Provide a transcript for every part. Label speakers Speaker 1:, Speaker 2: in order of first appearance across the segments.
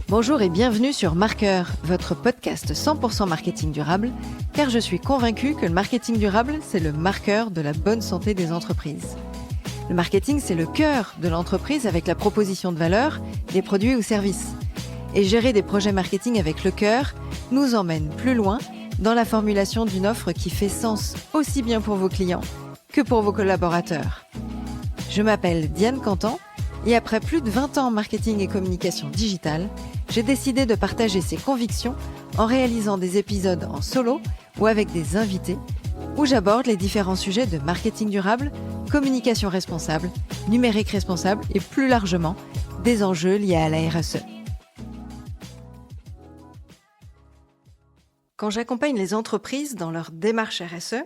Speaker 1: Bonjour et bienvenue sur Marqueur, votre podcast 100% marketing durable, car je suis convaincue que le marketing durable, c'est le marqueur de la bonne santé des entreprises. Le marketing, c'est le cœur de l'entreprise avec la proposition de valeur, des produits ou services. Et gérer des projets marketing avec le cœur nous emmène plus loin dans la formulation d'une offre qui fait sens aussi bien pour vos clients que pour vos collaborateurs. Je m'appelle Diane Cantan et après plus de 20 ans en marketing et communication digitale, j'ai décidé de partager ces convictions en réalisant des épisodes en solo ou avec des invités où j'aborde les différents sujets de marketing durable, communication responsable, numérique responsable et plus largement des enjeux liés à la RSE. Quand j'accompagne les entreprises dans leur démarche RSE,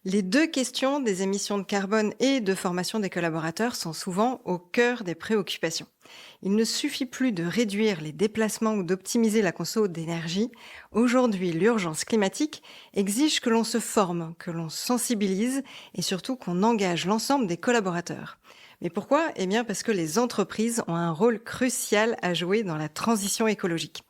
Speaker 1: les deux questions des émissions de carbone et de formation des collaborateurs sont souvent au cœur des préoccupations. Il ne suffit plus de réduire les déplacements ou d'optimiser la conso d'énergie. Aujourd'hui, l'urgence climatique exige que l'on se forme, que l'on sensibilise et surtout qu'on engage l'ensemble des collaborateurs. Mais pourquoi ? Eh bien parce que les entreprises ont un rôle crucial à jouer dans la transition écologique.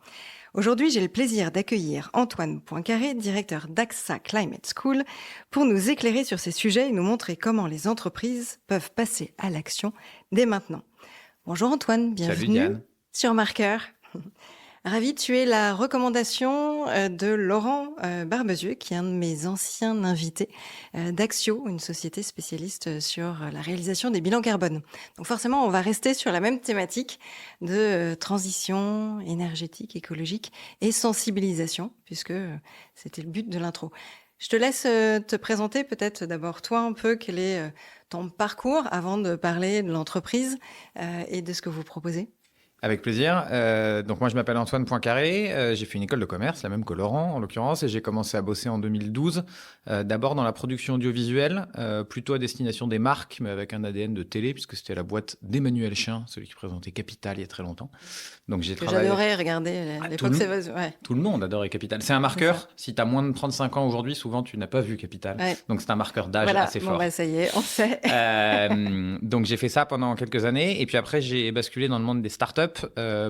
Speaker 1: Aujourd'hui, j'ai le plaisir d'accueillir Antoine Poincaré, directeur d'AXA Climate School, pour nous éclairer sur ces sujets et nous montrer comment les entreprises peuvent passer à l'action dès maintenant. Bonjour Antoine, bienvenue sur Marqueur. Ravi de tuer la recommandation de Laurent Barbezieux, qui est un de mes anciens invités d'Axio, une société spécialiste sur la réalisation des bilans carbone. Donc forcément, on va rester sur la même thématique de transition énergétique, écologique et sensibilisation, puisque c'était le but de l'intro. Je te laisse te présenter peut-être d'abord toi un peu, quel est ton parcours avant de parler de l'entreprise et de ce que vous proposez.
Speaker 2: Avec plaisir. Donc moi, je m'appelle Antoine Poincaré. J'ai fait une école de commerce, la même que Laurent en l'occurrence, et j'ai commencé à bosser en 2012. D'abord dans la production audiovisuelle, plutôt à destination des marques, mais avec un ADN de télé, puisque c'était la boîte d'Emmanuel Chin, celui qui présentait Capital il y a très longtemps. Donc j'ai travaillé.
Speaker 1: J'adorais regarder à l'époque.
Speaker 2: Tout le monde adorait Capital. C'est un marqueur. Si tu as moins de 35 ans aujourd'hui, souvent tu n'as pas vu Capital. Ouais. Donc c'est un marqueur d'âge assez fort.
Speaker 1: Ça y est, on sait.
Speaker 2: Donc j'ai fait ça pendant quelques années, et puis après j'ai basculé dans le monde des startups.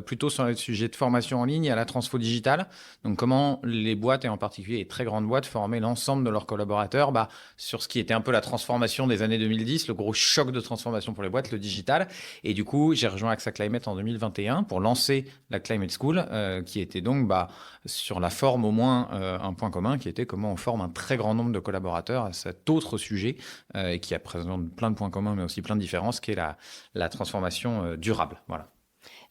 Speaker 2: Plutôt sur le sujet de formation en ligne et à la transfo digitale. Donc, comment les boîtes, et en particulier les très grandes boîtes, formaient l'ensemble de leurs collaborateurs sur ce qui était un peu la transformation des années 2010, le gros choc de transformation pour les boîtes, le digital. Et du coup, j'ai rejoint AXA Climate en 2021 pour lancer la Climate School, qui était donc sur la forme au moins un point commun, qui était comment on forme un très grand nombre de collaborateurs à cet autre sujet, et qui présente plein de points communs, mais aussi plein de différences, qui est la transformation durable. Voilà.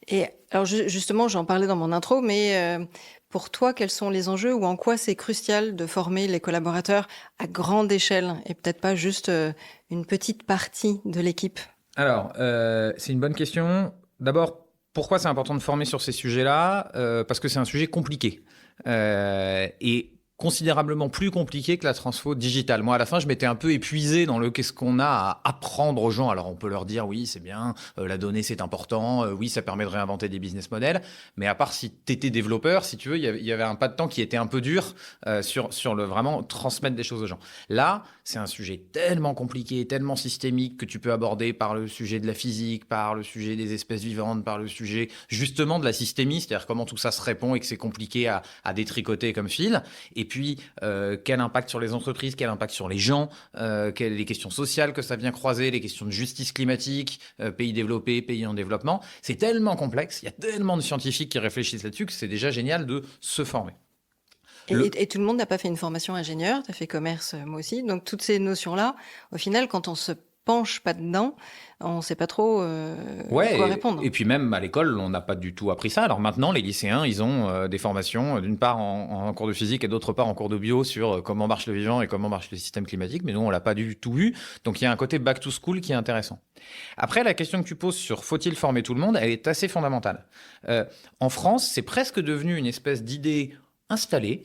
Speaker 1: Et alors justement, j'en parlais dans mon intro, mais pour toi, quels sont les enjeux ou en quoi c'est crucial de former les collaborateurs à grande échelle et peut-être pas juste une petite partie de l'équipe ?
Speaker 2: Alors, c'est une bonne question. D'abord, pourquoi c'est important de former sur ces sujets-là ? Parce que c'est un sujet compliqué. Et considérablement plus compliqué que la transfo digitale. Moi, à la fin, je m'étais un peu épuisé dans qu'est-ce qu'on a à apprendre aux gens. Alors, on peut leur dire, oui, c'est bien, la donnée, c'est important, oui, ça permet de réinventer des business models. Mais à part si tu étais développeur, si tu veux, il y avait un pas de temps qui était un peu dur sur le vraiment transmettre des choses aux gens. Là, c'est un sujet tellement compliqué, tellement systémique que tu peux aborder par le sujet de la physique, par le sujet des espèces vivantes, par le sujet justement de la systémie, c'est-à-dire comment tout ça se répond et que c'est compliqué à détricoter comme fil. Et puis, quel impact sur les entreprises, quel impact sur les gens, les questions sociales que ça vient croiser, les questions de justice climatique, pays développés, pays en développement. C'est tellement complexe, il y a tellement de scientifiques qui réfléchissent là-dessus que c'est déjà génial de se former.
Speaker 1: Et tout le monde n'a pas fait une formation ingénieur, tu as fait commerce, moi aussi. Donc, toutes ces notions-là, au final, quand on se penche pas dedans, on ne sait pas trop quoi répondre.
Speaker 2: Et puis même à l'école, on n'a pas du tout appris ça. Alors maintenant, les lycéens, ils ont des formations, d'une part en cours de physique et d'autre part en cours de bio sur comment marche le vivant et comment marche le système climatique. Mais nous, on l'a pas du tout eu. Donc il y a un côté back to school qui est intéressant. Après, la question que tu poses sur faut-il former tout le monde, elle est assez fondamentale. En France, c'est presque devenu une espèce d'idée installée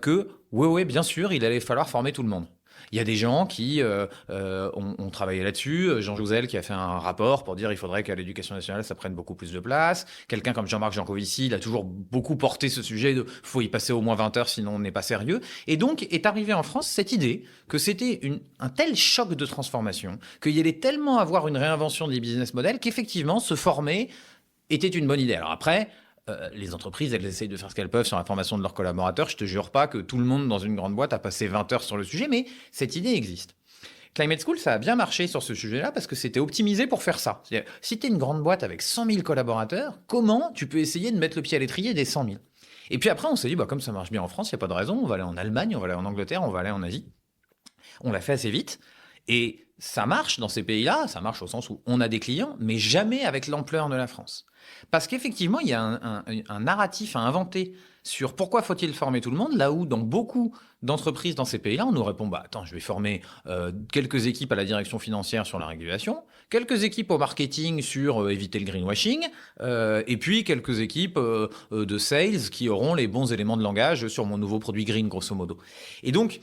Speaker 2: que, oui, bien sûr, il allait falloir former tout le monde. Il y a des gens qui ont travaillé là-dessus. Jean Jouzel qui a fait un rapport pour dire qu'il faudrait qu'à l'éducation nationale, ça prenne beaucoup plus de place. Quelqu'un comme Jean-Marc Jancovici, il a toujours beaucoup porté ce sujet de faut y passer au moins 20 heures, sinon on n'est pas sérieux. Et donc est arrivée en France cette idée que c'était un tel choc de transformation, qu'il y allait tellement avoir une réinvention des business models qu'effectivement se former était une bonne idée. Alors après, les entreprises, elles essayent de faire ce qu'elles peuvent sur la formation de leurs collaborateurs. Je te jure pas que tout le monde dans une grande boîte a passé 20 heures sur le sujet, mais cette idée existe. Climate School, ça a bien marché sur ce sujet-là parce que c'était optimisé pour faire ça. C'est-à-dire, si tu es une grande boîte avec 100 000 collaborateurs, comment tu peux essayer de mettre le pied à l'étrier des 100 000 ? Et puis après, on s'est dit, comme ça marche bien en France, il n'y a pas de raison, on va aller en Allemagne, on va aller en Angleterre, on va aller en Asie. On l'a fait assez vite. Et ça marche dans ces pays-là, ça marche au sens où on a des clients, mais jamais avec l'ampleur de la France. Parce qu'effectivement, il y a un narratif à inventer sur pourquoi faut-il former tout le monde, là où dans beaucoup d'entreprises dans ces pays-là, on nous répond, attends, je vais former quelques équipes à la direction financière sur la régulation, quelques équipes au marketing sur éviter le greenwashing, et puis quelques équipes de sales qui auront les bons éléments de langage sur mon nouveau produit green, grosso modo. Et donc,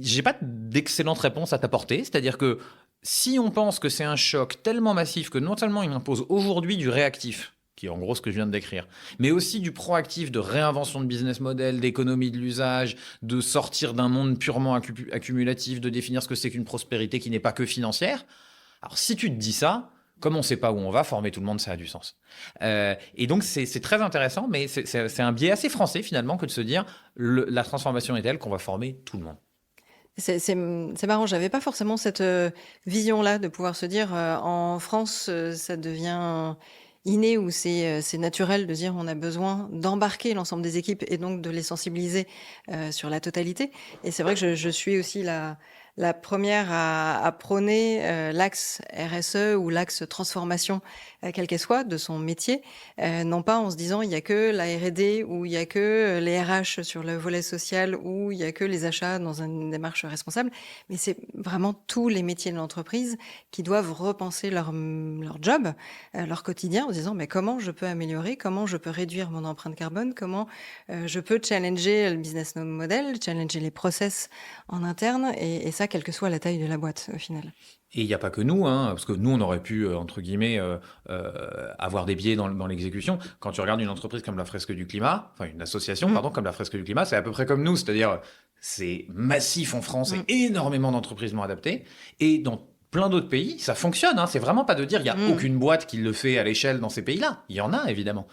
Speaker 2: j'ai pas d'excellente réponse à t'apporter, c'est-à-dire que si on pense que c'est un choc tellement massif que non seulement il impose aujourd'hui du réactif, qui est en gros ce que je viens de décrire, mais aussi du proactif de réinvention de business model, d'économie de l'usage, de sortir d'un monde purement accumulatif, de définir ce que c'est qu'une prospérité qui n'est pas que financière. Alors si tu te dis ça, comme on ne sait pas où on va, former tout le monde, ça a du sens. Et donc c'est très intéressant, mais c'est un biais assez français finalement que de se dire la transformation est telle qu'on va former tout le monde.
Speaker 1: C'est marrant, j'avais pas forcément cette vision-là de pouvoir se dire en France, ça devient inné ou c'est naturel de dire on a besoin d'embarquer l'ensemble des équipes et donc de les sensibiliser sur la totalité. Et c'est vrai que je suis aussi la première à prôner l'axe RSE ou l'axe transformation, quelle qu'elle soit, de son métier. Non pas en se disant il y a que la R&D ou il y a que les RH sur le volet social ou il y a que les achats dans une démarche responsable, mais c'est vraiment tous les métiers de l'entreprise qui doivent repenser leur job, leur quotidien en se disant mais comment je peux améliorer, comment je peux réduire mon empreinte carbone, comment je peux challenger le business model, challenger les process en interne et ça quelle que soit la taille de la boîte au final.
Speaker 2: Et il n'y a pas que nous, parce que nous, on aurait pu, entre guillemets, avoir des biais dans l'exécution. Quand tu regardes une entreprise comme la Fresque du Climat, enfin une association, comme la Fresque du Climat, c'est à peu près comme nous, c'est-à-dire c'est massif en France et énormément d'entreprises l'ont adapté. Et dans plein d'autres pays, ça fonctionne. C'est vraiment pas de dire il n'y a aucune boîte qui le fait à l'échelle dans ces pays-là. Il y en a, évidemment.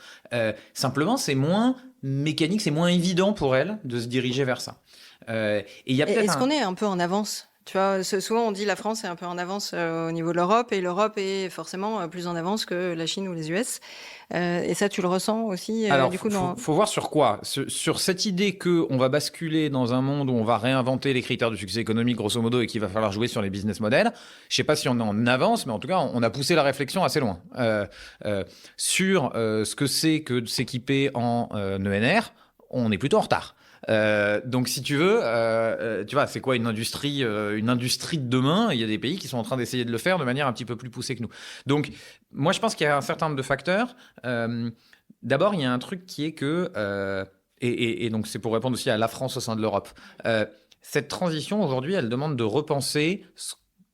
Speaker 2: Simplement, c'est moins mécanique, c'est moins évident pour elles de se diriger vers ça.
Speaker 1: Est-ce qu'on est un peu en avance ? Tu vois, souvent on dit la France est un peu en avance au niveau de l'Europe et l'Europe est forcément plus en avance que la Chine ou les US. Et ça, tu le ressens aussi
Speaker 2: Alors,
Speaker 1: du coup
Speaker 2: faut voir sur quoi. Sur cette idée qu'on va basculer dans un monde où on va réinventer les critères de succès économique, grosso modo, et qu'il va falloir jouer sur les business models. Je sais pas si on est en avance, mais en tout cas, on a poussé la réflexion assez loin. Sur ce que c'est que de s'équiper en ENR, on est plutôt en retard. Donc si tu veux, tu vois, c'est quoi une industrie de demain? Il y a des pays qui sont en train d'essayer de le faire de manière un petit peu plus poussée que nous. Donc moi je pense qu'il y a un certain nombre de facteurs. D'abord il y a un truc qui est que et donc c'est pour répondre aussi à la France au sein de l'Europe. Cette transition aujourd'hui, elle demande de repenser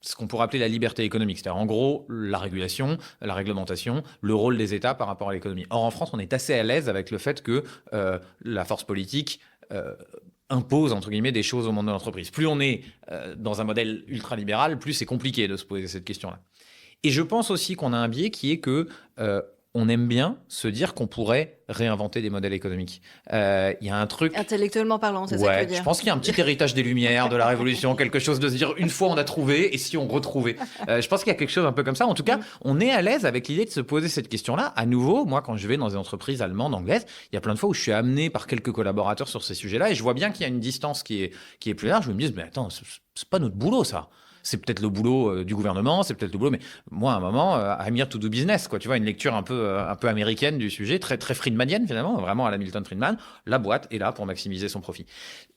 Speaker 2: ce qu'on pourrait appeler la liberté économique, c'est-à-dire en gros la régulation, la réglementation, le rôle des États par rapport à l'économie. Or en France, on est assez à l'aise avec le fait que la force politique impose entre guillemets des choses au monde de l'entreprise. Plus on est dans un modèle ultralibéral, plus c'est compliqué de se poser cette question-là. Et je pense aussi qu'on a un biais qui est que on aime bien se dire qu'on pourrait réinventer des modèles économiques. Il y a un truc...
Speaker 1: Intellectuellement parlant, c'est ça que tu veux dire.
Speaker 2: Je pense qu'il y a un petit héritage des Lumières, de la Révolution, quelque chose de se dire une fois on a trouvé et si on retrouvait. Je pense qu'il y a quelque chose un peu comme ça. En tout cas, on est à l'aise avec l'idée de se poser cette question-là. À nouveau, moi, quand je vais dans des entreprises allemandes, anglaises, il y a plein de fois où je suis amené par quelques collaborateurs sur ces sujets-là et je vois bien qu'il y a une distance qui est plus large. Je me dis, mais attends, c'est pas notre boulot, ça. C'est peut-être le boulot du gouvernement, c'est peut-être le boulot, mais moi, à un moment, I'm here to do business, quoi. Tu vois, une lecture un peu américaine du sujet, très, très Friedmanienne, finalement, vraiment à la Milton Friedman. La boîte est là pour maximiser son profit.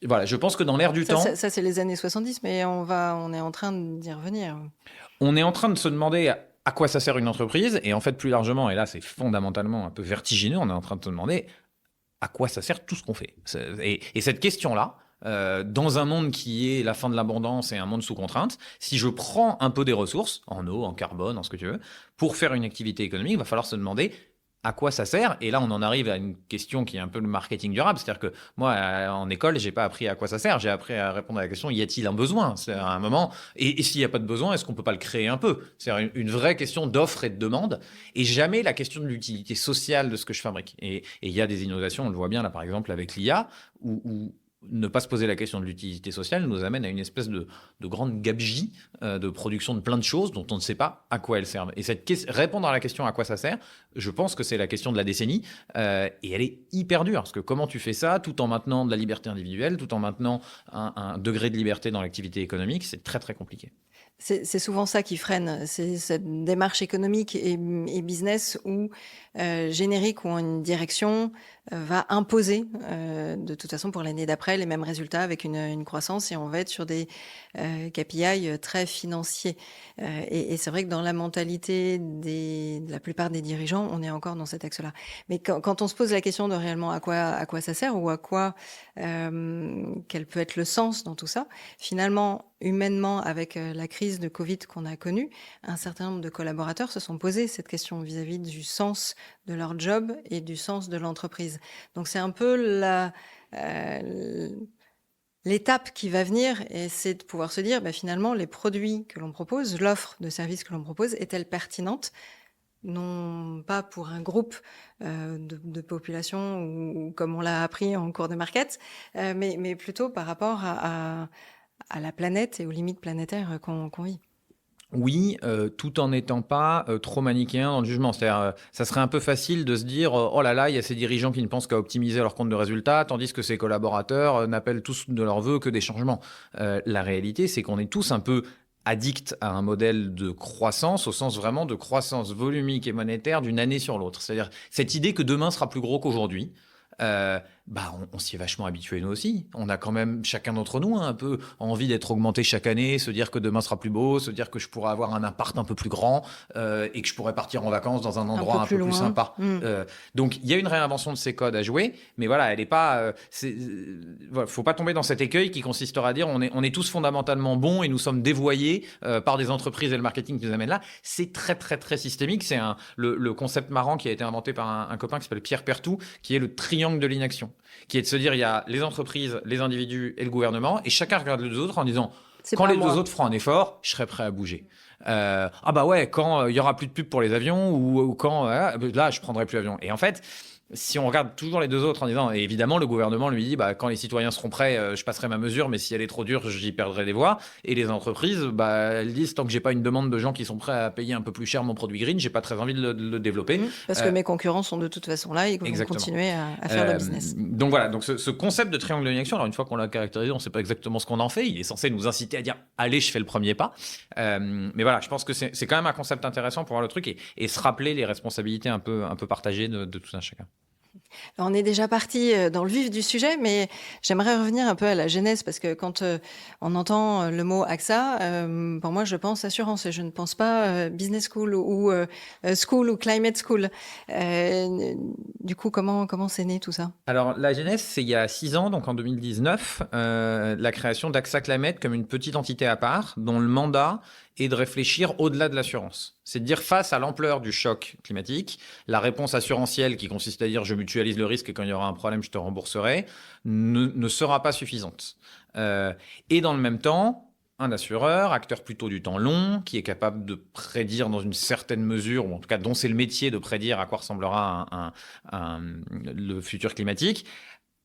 Speaker 2: Voilà, je pense que dans l'air du temps...
Speaker 1: Ça, c'est les années 70, mais on est en train d'y revenir.
Speaker 2: On est en train de se demander à quoi ça sert une entreprise, et en fait, plus largement, et là, c'est fondamentalement un peu vertigineux, on est en train de se demander à quoi ça sert tout ce qu'on fait. Et cette question-là, dans un monde qui est la fin de l'abondance et un monde sous contrainte, si je prends un peu des ressources, en eau, en carbone, en ce que tu veux, pour faire une activité économique, il va falloir se demander à quoi ça sert? Et là, on en arrive à une question qui est un peu le marketing durable. C'est-à-dire que moi, en école, j'ai pas appris à quoi ça sert. J'ai appris à répondre à la question, y a-t-il un besoin? C'est à un moment. Et s'il n'y a pas de besoin, est-ce qu'on peut pas le créer un peu? C'est une vraie question d'offre et de demande. Et jamais la question de l'utilité sociale de ce que je fabrique. Et il y a des innovations, on le voit bien là, par exemple, avec l'IA, où ne pas se poser la question de l'utilité sociale nous amène à une espèce de grande gabegie de production de plein de choses dont on ne sait pas à quoi elles servent. Et répondre à la question à quoi ça sert, je pense que c'est la question de la décennie, et elle est hyper dure, parce que comment tu fais ça tout en maintenant de la liberté individuelle, tout en maintenant un degré de liberté dans l'activité économique, c'est très très compliqué.
Speaker 1: C'est souvent ça qui freine, c'est cette démarche économique et business où générique ou une direction va imposer de toute façon pour l'année d'après les mêmes résultats avec une croissance et on va être sur des KPI très financiers. Et c'est vrai que dans la mentalité de la plupart des dirigeants, on est encore dans cet axe-là. Mais quand on se pose la question de réellement à quoi ça sert ou à quoi quel peut être le sens dans tout ça, finalement, humainement, avec la crise de Covid qu'on a connue, un certain nombre de collaborateurs se sont posés cette question vis-à-vis du sens de leur job et du sens de l'entreprise. Donc c'est un peu l'étape qui va venir, et c'est de pouvoir se dire, finalement, les produits que l'on propose, l'offre de services que l'on propose, est-elle pertinente? Non pas pour un groupe de population ou comme on l'a appris en cours de market, mais plutôt par rapport à la planète et aux limites planétaires qu'on vit.
Speaker 2: Oui, tout en n'étant pas trop manichéen dans le jugement. C'est-à-dire, ça serait un peu facile de se dire oh là là, il y a ces dirigeants qui ne pensent qu'à optimiser leur compte de résultats, tandis que ces collaborateurs n'appellent tous de leur vœu que des changements. La réalité, c'est qu'on est tous un peu addicts à un modèle de croissance, au sens vraiment de croissance volumique et monétaire d'une année sur l'autre. C'est-à-dire cette idée que demain sera plus gros qu'aujourd'hui. On s'y est vachement habitué nous aussi. On a quand même chacun d'entre nous un peu envie d'être augmenté chaque année, se dire que demain sera plus beau, se dire que je pourrais avoir un appart un peu plus grand et que je pourrais partir en vacances dans un endroit un peu plus sympa. Donc il y a une réinvention de ces codes à jouer, mais voilà, elle est pas. Faut pas tomber dans cet écueil qui consistera à dire on est tous fondamentalement bons et nous sommes dévoyés par des entreprises et le marketing qui nous amènent là. C'est très très très systémique. C'est le concept marrant qui a été inventé par un copain qui s'appelle Pierre Pertout, qui est le triangle de l'inaction, qui est de se dire il y a les entreprises, les individus et le gouvernement, et chacun regarde les deux autres en disant quand les deux autres feront un effort, je serai prêt à bouger. Quand il y aura plus de pub pour les avions ou quand là je prendrai plus l'avion. Et en fait, si on regarde toujours les deux autres en disant, et évidemment le gouvernement lui dit quand les citoyens seront prêts, je passerai ma mesure, mais si elle est trop dure, j'y perdrai des voix. Et les entreprises, elles disent tant que j'ai pas une demande de gens qui sont prêts à payer un peu plus cher mon produit green, j'ai pas très envie de le développer.
Speaker 1: Parce que mes concurrents sont de toute façon là et qu'ils vont continuer à faire le business.
Speaker 2: Donc voilà, donc ce concept de triangle de l'inaction, alors une fois qu'on l'a caractérisé, on sait pas exactement ce qu'on en fait. Il est censé nous inciter à dire allez, je fais le premier pas. Mais voilà, je pense que c'est quand même un concept intéressant pour voir le truc et se rappeler les responsabilités un peu partagées de tout un chacun.
Speaker 1: Alors, on est déjà parti dans le vif du sujet, mais j'aimerais revenir un peu à la genèse parce que quand on entend le mot AXA, pour moi, je pense assurance et je ne pense pas business school ou climate school. Du coup, comment c'est né tout ça?
Speaker 2: Alors, la genèse, c'est il y a 6 ans, donc en 2019, la création d'AXA Climate comme une petite entité à part, dont le mandat est de réfléchir au-delà de l'assurance. C'est de dire face à l'ampleur du choc climatique, la réponse assurantielle qui consiste à dire je mutualise le risque et quand il y aura un problème, je te rembourserai, ne sera pas suffisante. Et dans le même temps, un assureur, acteur plutôt du temps long, qui est capable de prédire dans une certaine mesure, ou en tout cas dont c'est le métier de prédire à quoi ressemblera le futur climatique,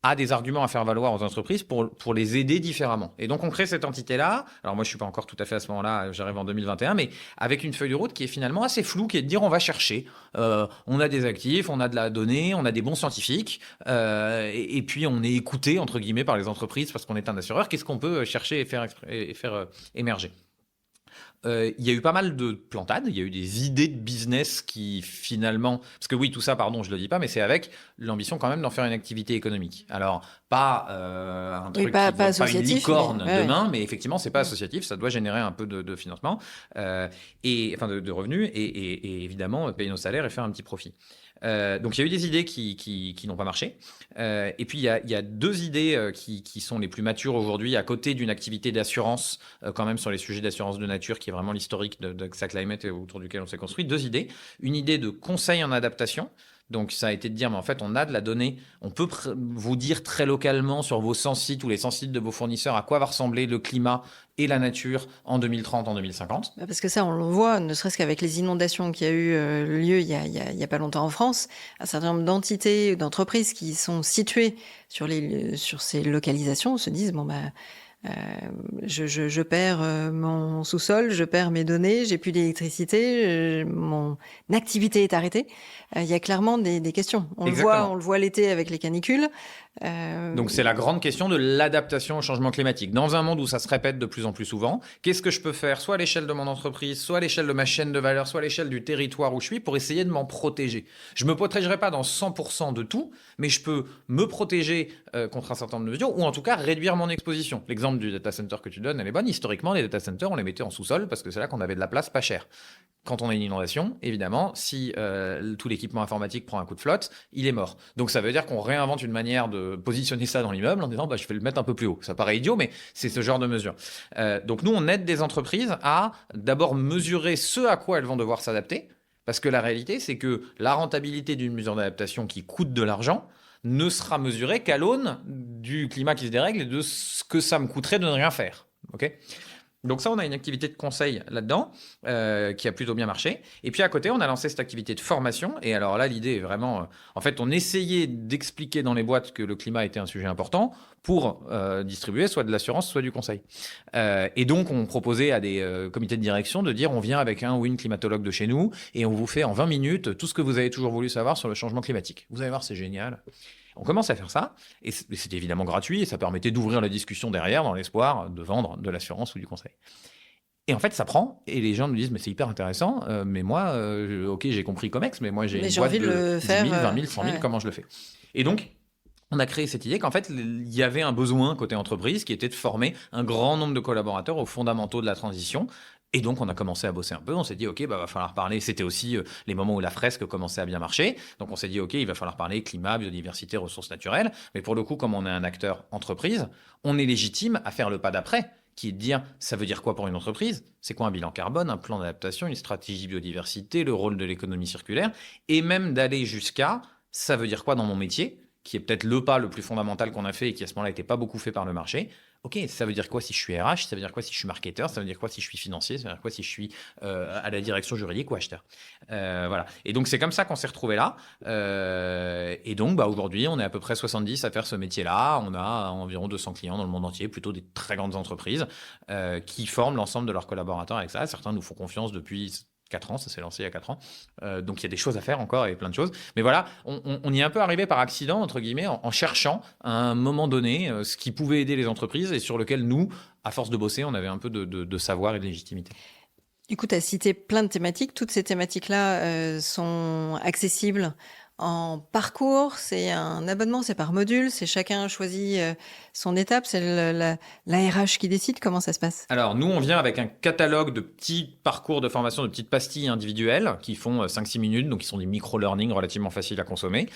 Speaker 2: a des arguments à faire valoir aux entreprises pour les aider différemment. Et donc, on crée cette entité-là. Alors, moi, je ne suis pas encore tout à fait à ce moment-là, j'arrive en 2021, mais avec une feuille de route qui est finalement assez floue, qui est de dire on va chercher. On a des actifs, on a de la donnée, on a des bons scientifiques, et puis on est écouté, entre guillemets, par les entreprises parce qu'on est un assureur. Qu'est-ce qu'on peut chercher et faire émerger ? Il y a eu pas mal de plantades, il y a eu des idées de business qui finalement... Parce que oui, tout ça, pardon, je ne le dis pas, mais c'est avec l'ambition quand même d'en faire une activité économique. Alors, pas un truc pas une licorne demain, mais effectivement, ce n'est pas associatif, ça doit générer un peu de financement, de revenus, et évidemment, payer nos salaires et faire un petit profit. Donc il y a eu des idées qui n'ont pas marché. Et puis il y a 2 idées qui sont les plus matures aujourd'hui, à côté d'une activité d'assurance, quand même sur les sujets d'assurance de nature, qui est vraiment l'historique d'AXA Climate et autour duquel on s'est construit. 2 idées. Une idée de conseil en adaptation, Donc, ça a été de dire, mais en fait, on a de la donnée. On peut vous dire très localement sur vos 100 sites ou les 100 sites de vos fournisseurs à quoi va ressembler le climat et la nature en 2030, en 2050.
Speaker 1: Parce que ça, on le voit, ne serait-ce qu'avec les inondations qui a eu lieu il y a pas longtemps en France, un certain nombre d'entités, d'entreprises qui sont situées sur ces localisations se disent, je perds mon sous-sol, je perds mes données, j'ai plus d'électricité, mon activité est arrêtée. Il y a clairement des questions. On le voit l'été avec les canicules.
Speaker 2: Donc c'est la grande question de l'adaptation au changement climatique. Dans un monde où ça se répète de plus en plus souvent, qu'est-ce que je peux faire, soit à l'échelle de mon entreprise, soit à l'échelle de ma chaîne de valeur, soit à l'échelle du territoire où je suis, pour essayer de m'en protéger. Je ne me protégerai pas dans 100% de tout, mais je peux me protéger contre un certain nombre de mesures, ou en tout cas réduire mon exposition. L'exemple du data center que tu donnes, elle est bonne. Historiquement, les data centers, on les mettait en sous-sol parce que c'est là qu'on avait de la place pas chère. Quand on a une inondation, évidemment, si tout l'équipement informatique prend un coup de flotte, il est mort. Donc ça veut dire qu'on réinvente une manière de positionner ça dans l'immeuble en disant je vais le mettre un peu plus haut. Ça paraît idiot, mais c'est ce genre de mesure. Donc nous, on aide des entreprises à d'abord mesurer ce à quoi elles vont devoir s'adapter, parce que la réalité, c'est que la rentabilité d'une mesure d'adaptation qui coûte de l'argent ne sera mesurée qu'à l'aune du climat qui se dérègle et de ce que ça me coûterait de ne rien faire. Okay ? Donc ça, on a une activité de conseil là-dedans qui a plutôt bien marché. Et puis à côté, on a lancé cette activité de formation. Et alors là, l'idée est vraiment... en fait, on essayait d'expliquer dans les boîtes que le climat était un sujet important pour distribuer soit de l'assurance, soit du conseil. Et donc, on proposait à des comités de direction de dire on vient avec un ou une climatologue de chez nous et on vous fait en 20 minutes tout ce que vous avez toujours voulu savoir sur le changement climatique. Vous allez voir, c'est génial. On commence à faire ça, et c'était évidemment gratuit, et ça permettait d'ouvrir la discussion derrière dans l'espoir de vendre de l'assurance ou du conseil. Et en fait, ça prend, et les gens nous disent, mais c'est hyper intéressant, mais moi, ok, j'ai compris Comex, mais moi, j'ai une boîte de 10 000, 20 000, 100 000, comment je le fais ? Et donc, on a créé cette idée qu'en fait, il y avait un besoin côté entreprise qui était de former un grand nombre de collaborateurs aux fondamentaux de la transition. Et donc, on a commencé à bosser un peu. On s'est dit, OK, va falloir parler. C'était aussi les moments où la fresque commençait à bien marcher. Donc, on s'est dit, OK, il va falloir parler climat, biodiversité, ressources naturelles. Mais pour le coup, comme on est un acteur entreprise, on est légitime à faire le pas d'après, qui est de dire, ça veut dire quoi pour une entreprise ? C'est quoi un bilan carbone, un plan d'adaptation, une stratégie biodiversité, le rôle de l'économie circulaire, et même d'aller jusqu'à, ça veut dire quoi dans mon métier ? Qui est peut-être le pas le plus fondamental qu'on a fait et qui à ce moment-là n'était pas beaucoup fait par le marché. Ok, ça veut dire quoi si je suis RH ? Ça veut dire quoi si je suis marketeur ? Ça veut dire quoi si je suis financier ? Ça veut dire quoi si je suis à la direction juridique ou acheteur ? Voilà. Et donc, c'est comme ça qu'on s'est retrouvés là. Et donc, aujourd'hui, on est à peu près 70 à faire ce métier-là. On a environ 200 clients dans le monde entier, plutôt des très grandes entreprises qui forment l'ensemble de leurs collaborateurs avec ça. Certains nous font confiance depuis 4 ans, ça s'est lancé il y a 4 ans. Donc, il y a des choses à faire encore et plein de choses. Mais voilà, on y est un peu arrivé par accident, entre guillemets, en cherchant à un moment donné ce qui pouvait aider les entreprises et sur lequel nous, à force de bosser, on avait un peu de savoir et de légitimité.
Speaker 1: Du coup, tu as cité plein de thématiques. Toutes ces thématiques-là sont accessibles en parcours, c'est un abonnement, c'est par module, c'est chacun choisit son étape, c'est la RH qui décide. Comment ça se passe ?
Speaker 2: Alors, nous, on vient avec un catalogue de petits parcours de formation, de petites pastilles individuelles qui font 5-6 minutes, donc qui sont des micro-learning relativement faciles à consommer,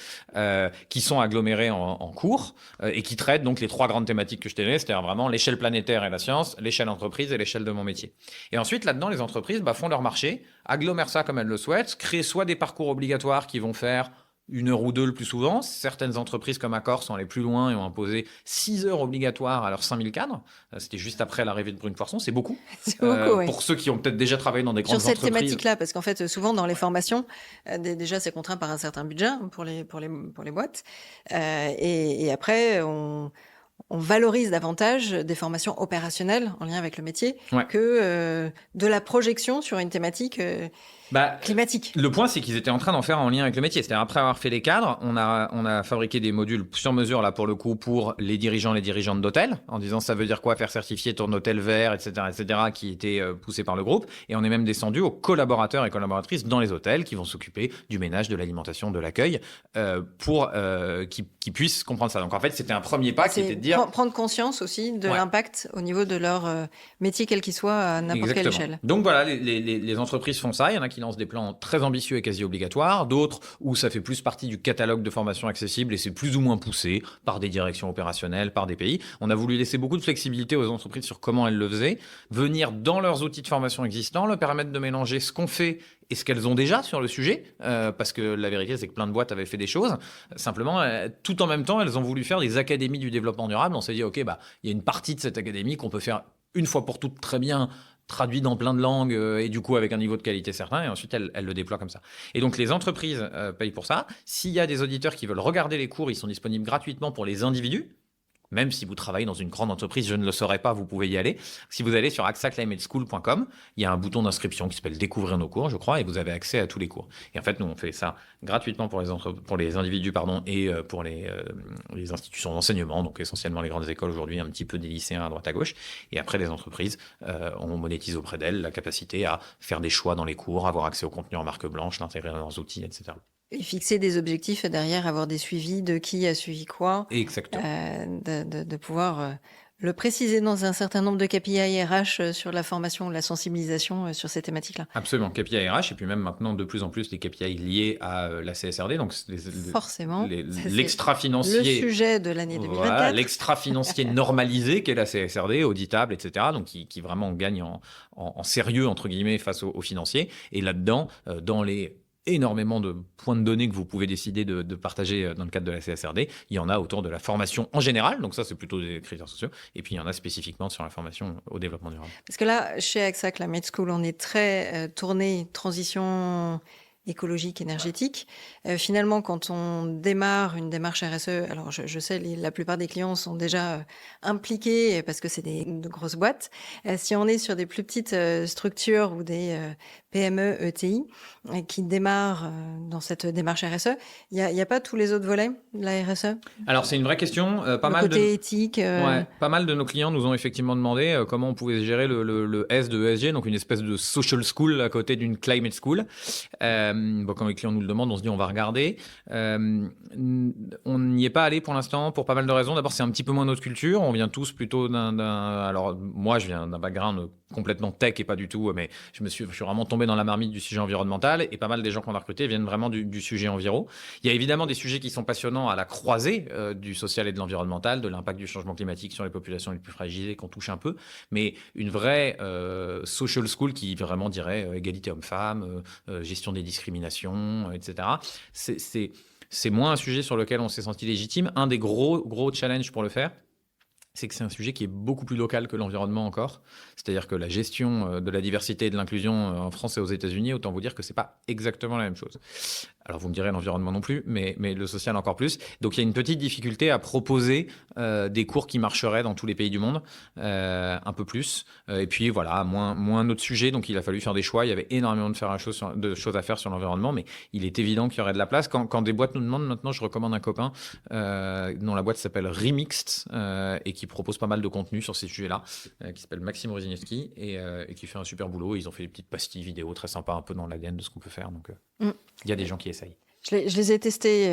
Speaker 2: qui sont agglomérés en cours et qui traitent donc les 3 grandes thématiques que je t'ai données, c'est-à-dire vraiment l'échelle planétaire et la science, l'échelle entreprise et l'échelle de mon métier. Et ensuite, là-dedans, les entreprises font leur marché, agglomèrent ça comme elles le souhaitent, créent soit des parcours obligatoires qui vont faire 1 heure ou 2 le plus souvent. Certaines entreprises comme Accor sont allées plus loin et ont imposé 6 heures obligatoires à leurs 5000 cadres. C'était juste après l'arrivée de Brune Poisson. C'est beaucoup.
Speaker 1: C'est beaucoup, oui.
Speaker 2: Pour ceux qui ont peut-être déjà travaillé dans des grandes entreprises.
Speaker 1: Sur cette thématique-là, parce qu'en fait, souvent dans les formations, déjà c'est contraint par un certain budget pour les boîtes. Et après, on valorise davantage des formations opérationnelles en lien avec le métier que de la projection sur une thématique climatique.
Speaker 2: Le point, c'est qu'ils étaient en train d'en faire en lien avec le métier. C'est-à-dire, après avoir fait les cadres, on a fabriqué des modules sur mesure, là, pour le coup, pour les dirigeantes d'hôtels, en disant ça veut dire quoi faire certifier ton hôtel vert, etc., qui était poussé par le groupe. Et on est même descendu aux collaborateurs et collaboratrices dans les hôtels qui vont s'occuper du ménage, de l'alimentation, de l'accueil, pour qu'ils puissent comprendre ça. Donc, en fait, c'était un premier pas qui était de dire...
Speaker 1: Prendre conscience aussi de l'impact au niveau de leur métier, quel qu'il soit, à n'importe quelle échelle.
Speaker 2: Donc, voilà, les entreprises font ça. Il y en a qui qui lancent des plans très ambitieux et quasi obligatoires, d'autres où ça fait plus partie du catalogue de formation accessible et c'est plus ou moins poussé par des directions opérationnelles, par des pays. On a voulu laisser beaucoup de flexibilité aux entreprises sur comment elles le faisaient, venir dans leurs outils de formation existants, leur permettre de mélanger ce qu'on fait et ce qu'elles ont déjà sur le sujet, parce que la vérité, c'est que plein de boîtes avaient fait des choses. Simplement, tout en même temps, elles ont voulu faire des académies du développement durable. On s'est dit, OK, il y a une partie de cette académie qu'on peut faire une fois pour toutes très bien, traduit dans plein de langues et du coup avec un niveau de qualité certain, et ensuite elle le déploie comme ça. Et donc les entreprises payent pour ça. S'il y a des auditeurs qui veulent regarder les cours, ils sont disponibles gratuitement pour les individus. Même si vous travaillez dans une grande entreprise, je ne le saurais pas, vous pouvez y aller. Si vous allez sur axaclimateschool.com, il y a un bouton d'inscription qui s'appelle Découvrir nos cours, je crois, et vous avez accès à tous les cours. Et en fait, nous, on fait ça gratuitement pour les individus et pour les institutions d'enseignement, donc essentiellement les grandes écoles aujourd'hui, un petit peu des lycéens à droite à gauche. Et après, les entreprises, on monétise auprès d'elles la capacité à faire des choix dans les cours, avoir accès au contenu en marque blanche, l'intégrer dans leurs outils, etc.
Speaker 1: Et fixer des objectifs et derrière avoir des suivis de qui a suivi quoi.
Speaker 2: Exactement.
Speaker 1: De pouvoir le préciser dans un certain nombre de KPI RH sur la formation ou la sensibilisation sur ces thématiques-là.
Speaker 2: Absolument, KPI RH, et puis même maintenant de plus en plus les KPI liés à la CSRD, donc
Speaker 1: forcément,
Speaker 2: l'extra-financier.
Speaker 1: Le sujet de l'année 2024.
Speaker 2: Voilà, l'extra-financier normalisé qu'est la CSRD, auditable, etc., donc qui vraiment gagne en sérieux, entre guillemets, face aux financiers. Et là-dedans, dans les énormément de points de données que vous pouvez décider de partager dans le cadre de la CSRD. Il y en a autour de la formation en général, donc ça c'est plutôt des critères sociaux, et puis il y en a spécifiquement sur la formation au développement durable.
Speaker 1: Parce que là, chez AXA Climate School, on est très tourné transition écologique, énergétique. Finalement, quand on démarre une démarche RSE, alors je sais, la plupart des clients sont déjà impliqués parce que c'est de grosses boîtes. Si on est sur des plus petites structures ou des PME, ETI, qui démarrent dans cette démarche RSE, il n'y a pas tous les autres volets de la RSE?
Speaker 2: Alors, c'est une vraie question.
Speaker 1: Côté éthique.
Speaker 2: Ouais, pas mal de nos clients nous ont effectivement demandé comment on pouvait gérer le S de ESG, donc une espèce de social school à côté d'une climate school. Quand les clients nous le demandent, on se dit on va regarder. On n'y est pas allé pour l'instant pour pas mal de raisons. D'abord, c'est un petit peu moins notre culture. On vient tous plutôt alors, moi, je viens d'un background complètement tech et pas du tout, mais je suis vraiment tombé dans la marmite du sujet environnemental et pas mal des gens qu'on a recrutés viennent vraiment du sujet enviro. Il y a évidemment des sujets qui sont passionnants à la croisée du social et de l'environnemental, de l'impact du changement climatique sur les populations les plus fragilisées qu'on touche un peu, mais une vraie social school qui vraiment dirait égalité homme-femme, gestion des discriminations, etc. C'est moins un sujet sur lequel on s'est senti légitime. Un des gros challenges pour le faire, c'est que c'est un sujet qui est beaucoup plus local que l'environnement encore. C'est-à-dire que la gestion de la diversité et de l'inclusion en France et aux États-Unis, autant vous dire que c'est pas exactement la même chose. Alors vous me direz l'environnement non plus, mais le social encore plus. Donc il y a une petite difficulté à proposer des cours qui marcheraient dans tous les pays du monde, un peu plus. Et puis voilà, moins notre sujet, donc il a fallu faire des choix. Il y avait énormément de choses à faire sur l'environnement, mais il est évident qu'il y aurait de la place. Quand des boîtes nous demandent, maintenant je recommande un copain dont la boîte s'appelle Remixed et qui propose pas mal de contenu sur ces sujets-là, qui s'appelle Maxime Rosiniewski et qui fait un super boulot. Ils ont fait des petites pastilles vidéo très sympas, un peu dans l'ADN de ce qu'on peut faire. Donc il y a des gens qui essayent.
Speaker 1: Je les ai testées,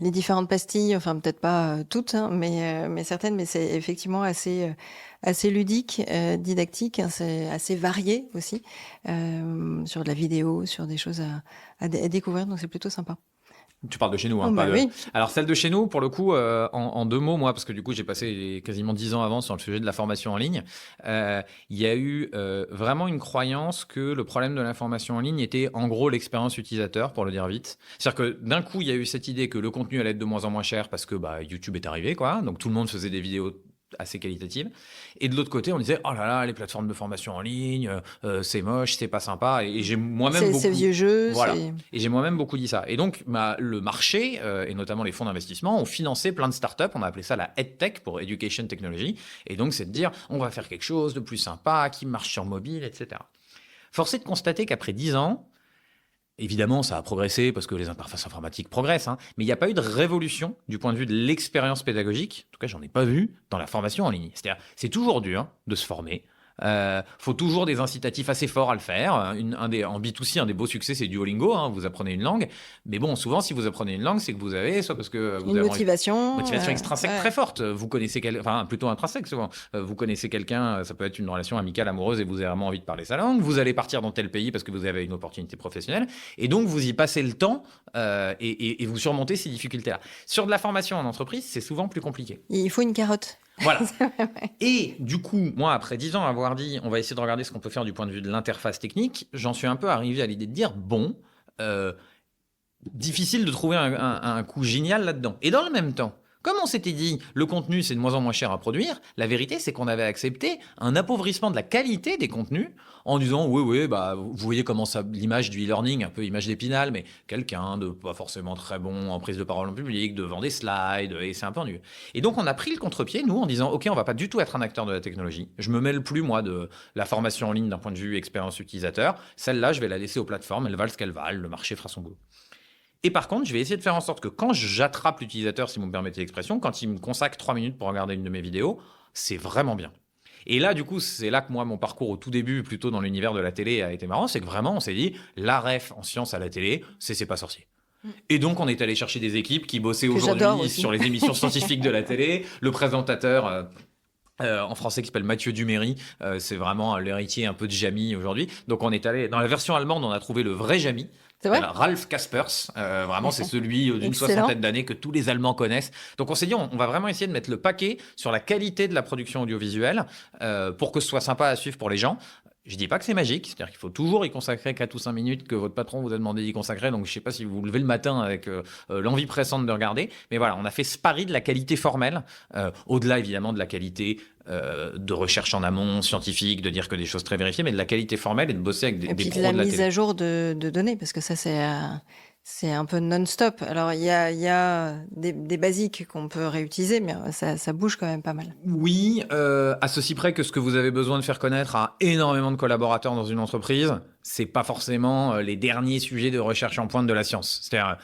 Speaker 1: les différentes pastilles, enfin peut-être pas toutes, hein, mais certaines, mais c'est effectivement assez ludique, didactique, hein, c'est assez varié aussi, sur de la vidéo, sur des choses à découvrir, donc c'est plutôt sympa.
Speaker 2: Tu parles de chez nous, hein,
Speaker 1: oui.
Speaker 2: Alors celle de chez nous, pour le coup, en 2 mots, moi, parce que du coup j'ai passé quasiment 10 ans avant sur le sujet de la formation en ligne, il y a eu vraiment une croyance que le problème de la formation en ligne était en gros l'expérience utilisateur, pour le dire vite. C'est-à-dire que d'un coup il y a eu cette idée que le contenu allait être de moins en moins cher parce que YouTube est arrivé, quoi. Donc tout le monde faisait des vidéos assez qualitative. Et de l'autre côté, on disait, oh là là, les plateformes de formation en ligne, c'est moche, c'est pas sympa. Et j'ai moi-même
Speaker 1: c'est vieux jeu.
Speaker 2: Voilà. Et j'ai moi-même beaucoup dit ça. Et donc, le marché, et notamment les fonds d'investissement, ont financé plein de startups. On a appelé ça la EdTech pour Education Technology. Et donc, c'est de dire, on va faire quelque chose de plus sympa, qui marche sur mobile, etc. Force est de constater qu'après 10 ans, évidemment, ça a progressé parce que les interfaces informatiques progressent, hein, mais il n'y a pas eu de révolution du point de vue de l'expérience pédagogique. En tout cas, j'en ai pas vu dans la formation en ligne. C'est-à-dire, c'est toujours dur de se former. Faut toujours des incitatifs assez forts à le faire. En B2C, un des beaux succès, c'est Duolingo. Vous apprenez une langue. Mais bon, souvent, si vous apprenez une langue, c'est que vous avez, soit parce que vous
Speaker 1: Une
Speaker 2: avez
Speaker 1: motivation
Speaker 2: extrinsèque très forte. Vous connaissez plutôt intrinsèque souvent. Vous connaissez quelqu'un, ça peut être une relation amicale, amoureuse, et vous avez vraiment envie de parler sa langue. Vous allez partir dans tel pays parce que vous avez une opportunité professionnelle. Et donc, vous y passez le temps et vous surmontez ces difficultés-là. Sur de la formation en entreprise, c'est souvent plus compliqué.
Speaker 1: Il faut une carotte.
Speaker 2: Voilà. Et du coup, moi, après 10 ans avoir dit, on va essayer de regarder ce qu'on peut faire du point de vue de l'interface technique, j'en suis un peu arrivé à l'idée de dire, difficile de trouver un coup génial là-dedans. Et dans le même temps, comme on s'était dit, le contenu, c'est de moins en moins cher à produire, la vérité, c'est qu'on avait accepté un appauvrissement de la qualité des contenus en disant, oui, vous voyez comment ça, l'image du e-learning, un peu image d'Épinal, mais quelqu'un de pas forcément très bon en prise de parole en public, devant des slides, et c'est un peu ennuyeux. Et donc, on a pris le contre-pied, nous, en disant, OK, on va pas du tout être un acteur de la technologie. Je me mêle plus, moi, de la formation en ligne d'un point de vue expérience utilisateur. Celle-là, je vais la laisser aux plateformes, elles valent ce qu'elles valent, le marché fera son boulot. Et par contre, je vais essayer de faire en sorte que quand j'attrape l'utilisateur, si vous me permettez l'expression, quand il me consacre 3 minutes pour regarder une de mes vidéos, c'est vraiment bien. Et là, du coup, c'est là que moi, mon parcours au tout début, plutôt dans l'univers de la télé, a été marrant. C'est que vraiment, on s'est dit, la ref en sciences à la télé, c'est pas sorcier. Et donc, on est allé chercher des équipes qui bossaient aujourd'hui sur les émissions scientifiques de la télé. Le présentateur... en français qui s'appelle Mathieu Duméry, c'est vraiment l'héritier un peu de Jamy aujourd'hui. Donc on est allé, dans la version allemande, on a trouvé le vrai Jamy.
Speaker 1: C'est vrai ?
Speaker 2: Ralf Kaspers, vraiment c'est celui d'une soixantaine d'années que tous les Allemands connaissent. Donc on s'est dit on va vraiment essayer de mettre le paquet sur la qualité de la production audiovisuelle pour que ce soit sympa à suivre pour les gens. Je dis pas que c'est magique, c'est-à-dire qu'il faut toujours y consacrer 4 ou 5 minutes que votre patron vous a demandé d'y consacrer, donc je sais pas si vous vous levez le matin avec l'envie pressante de regarder, mais voilà, on a fait ce pari de la qualité formelle, au-delà évidemment de la qualité de recherche en amont, scientifique, de dire que des choses très vérifiées, mais de la qualité formelle et de bosser avec des pros de la télé.
Speaker 1: Et puis la mise à jour de données, parce que ça c'est un peu non-stop. Alors, il y a des basiques qu'on peut réutiliser, mais ça bouge quand même pas mal.
Speaker 2: Oui, à ceci près que ce que vous avez besoin de faire connaître à énormément de collaborateurs dans une entreprise, c'est pas forcément les derniers sujets de recherche en pointe de la science. C'est-à-dire,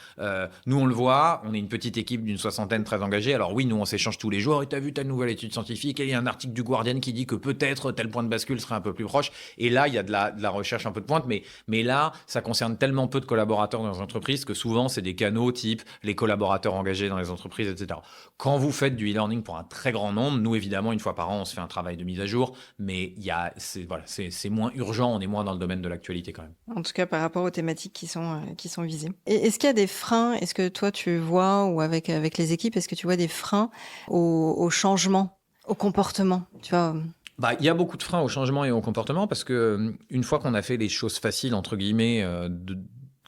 Speaker 2: nous, on le voit, on est une petite équipe d'une soixantaine très engagée. Alors oui, nous, on s'échange tous les jours. Et t'as vu telle nouvelle étude scientifique? Et il y a un article du Guardian qui dit que peut-être tel point de bascule serait un peu plus proche. Et là, il y a de la recherche un peu de pointe. Mais là, ça concerne tellement peu de collaborateurs dans les entreprises que souvent, c'est des canaux type les collaborateurs engagés dans les entreprises, etc. Quand vous faites du e-learning pour un très grand nombre, nous, évidemment, une fois par an, on se fait un travail de mise à jour. Mais c'est moins urgent. On est moins dans le domaine de l'actualité. Quand même.
Speaker 1: En tout cas, par rapport aux thématiques qui sont visées. Et est-ce qu'il y a des freins? Est-ce que toi, tu vois, ou avec les équipes, est-ce que tu vois des freins au changement, au comportement, tu vois?
Speaker 2: Il y a beaucoup de freins au changement et au comportement parce que une fois qu'on a fait les choses faciles, entre guillemets,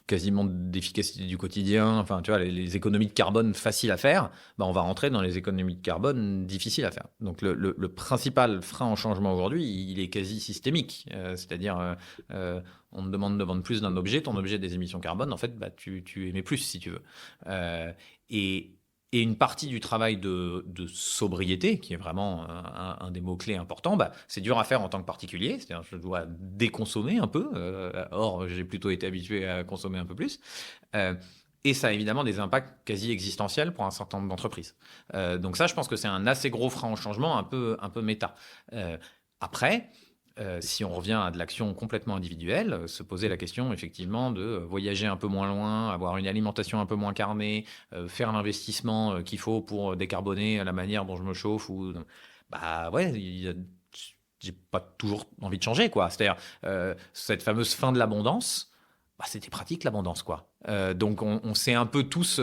Speaker 2: quasiment d'efficacité du quotidien, enfin, tu vois, les économies de carbone faciles à faire, on va rentrer dans les économies de carbone difficiles à faire. Donc, le principal frein au changement aujourd'hui, il est quasi systémique. C'est-à-dire, on te demande de vendre plus d'un objet, ton objet des émissions carbone, en fait, tu émets plus, si tu veux. Et une partie du travail de sobriété, qui est vraiment un des mots-clés importants, c'est dur à faire en tant que particulier. C'est-à-dire je dois déconsommer un peu. Or, j'ai plutôt été habitué à consommer un peu plus. Et ça a évidemment des impacts quasi existentiels pour un certain nombre d'entreprises. Donc ça, je pense que c'est un assez gros frein au changement, un peu méta. Après... si on revient à de l'action complètement individuelle, se poser la question effectivement de voyager un peu moins loin, avoir une alimentation un peu moins carnée, faire l'investissement qu'il faut pour décarboner la manière dont je me chauffe. J'ai pas toujours envie de changer, quoi. C'est-à-dire cette fameuse fin de l'abondance. C'était pratique l'abondance, quoi. Donc on s'est un peu tous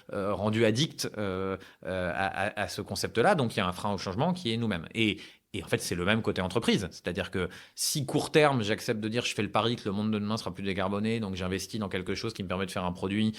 Speaker 2: rendus addicts à ce concept-là. Donc il y a un frein au changement qui est nous-mêmes. Et en fait, c'est le même côté entreprise. C'est-à-dire que si court terme, j'accepte de dire je fais le pari que le monde de demain sera plus décarboné, donc j'investis dans quelque chose qui me permet de faire un produit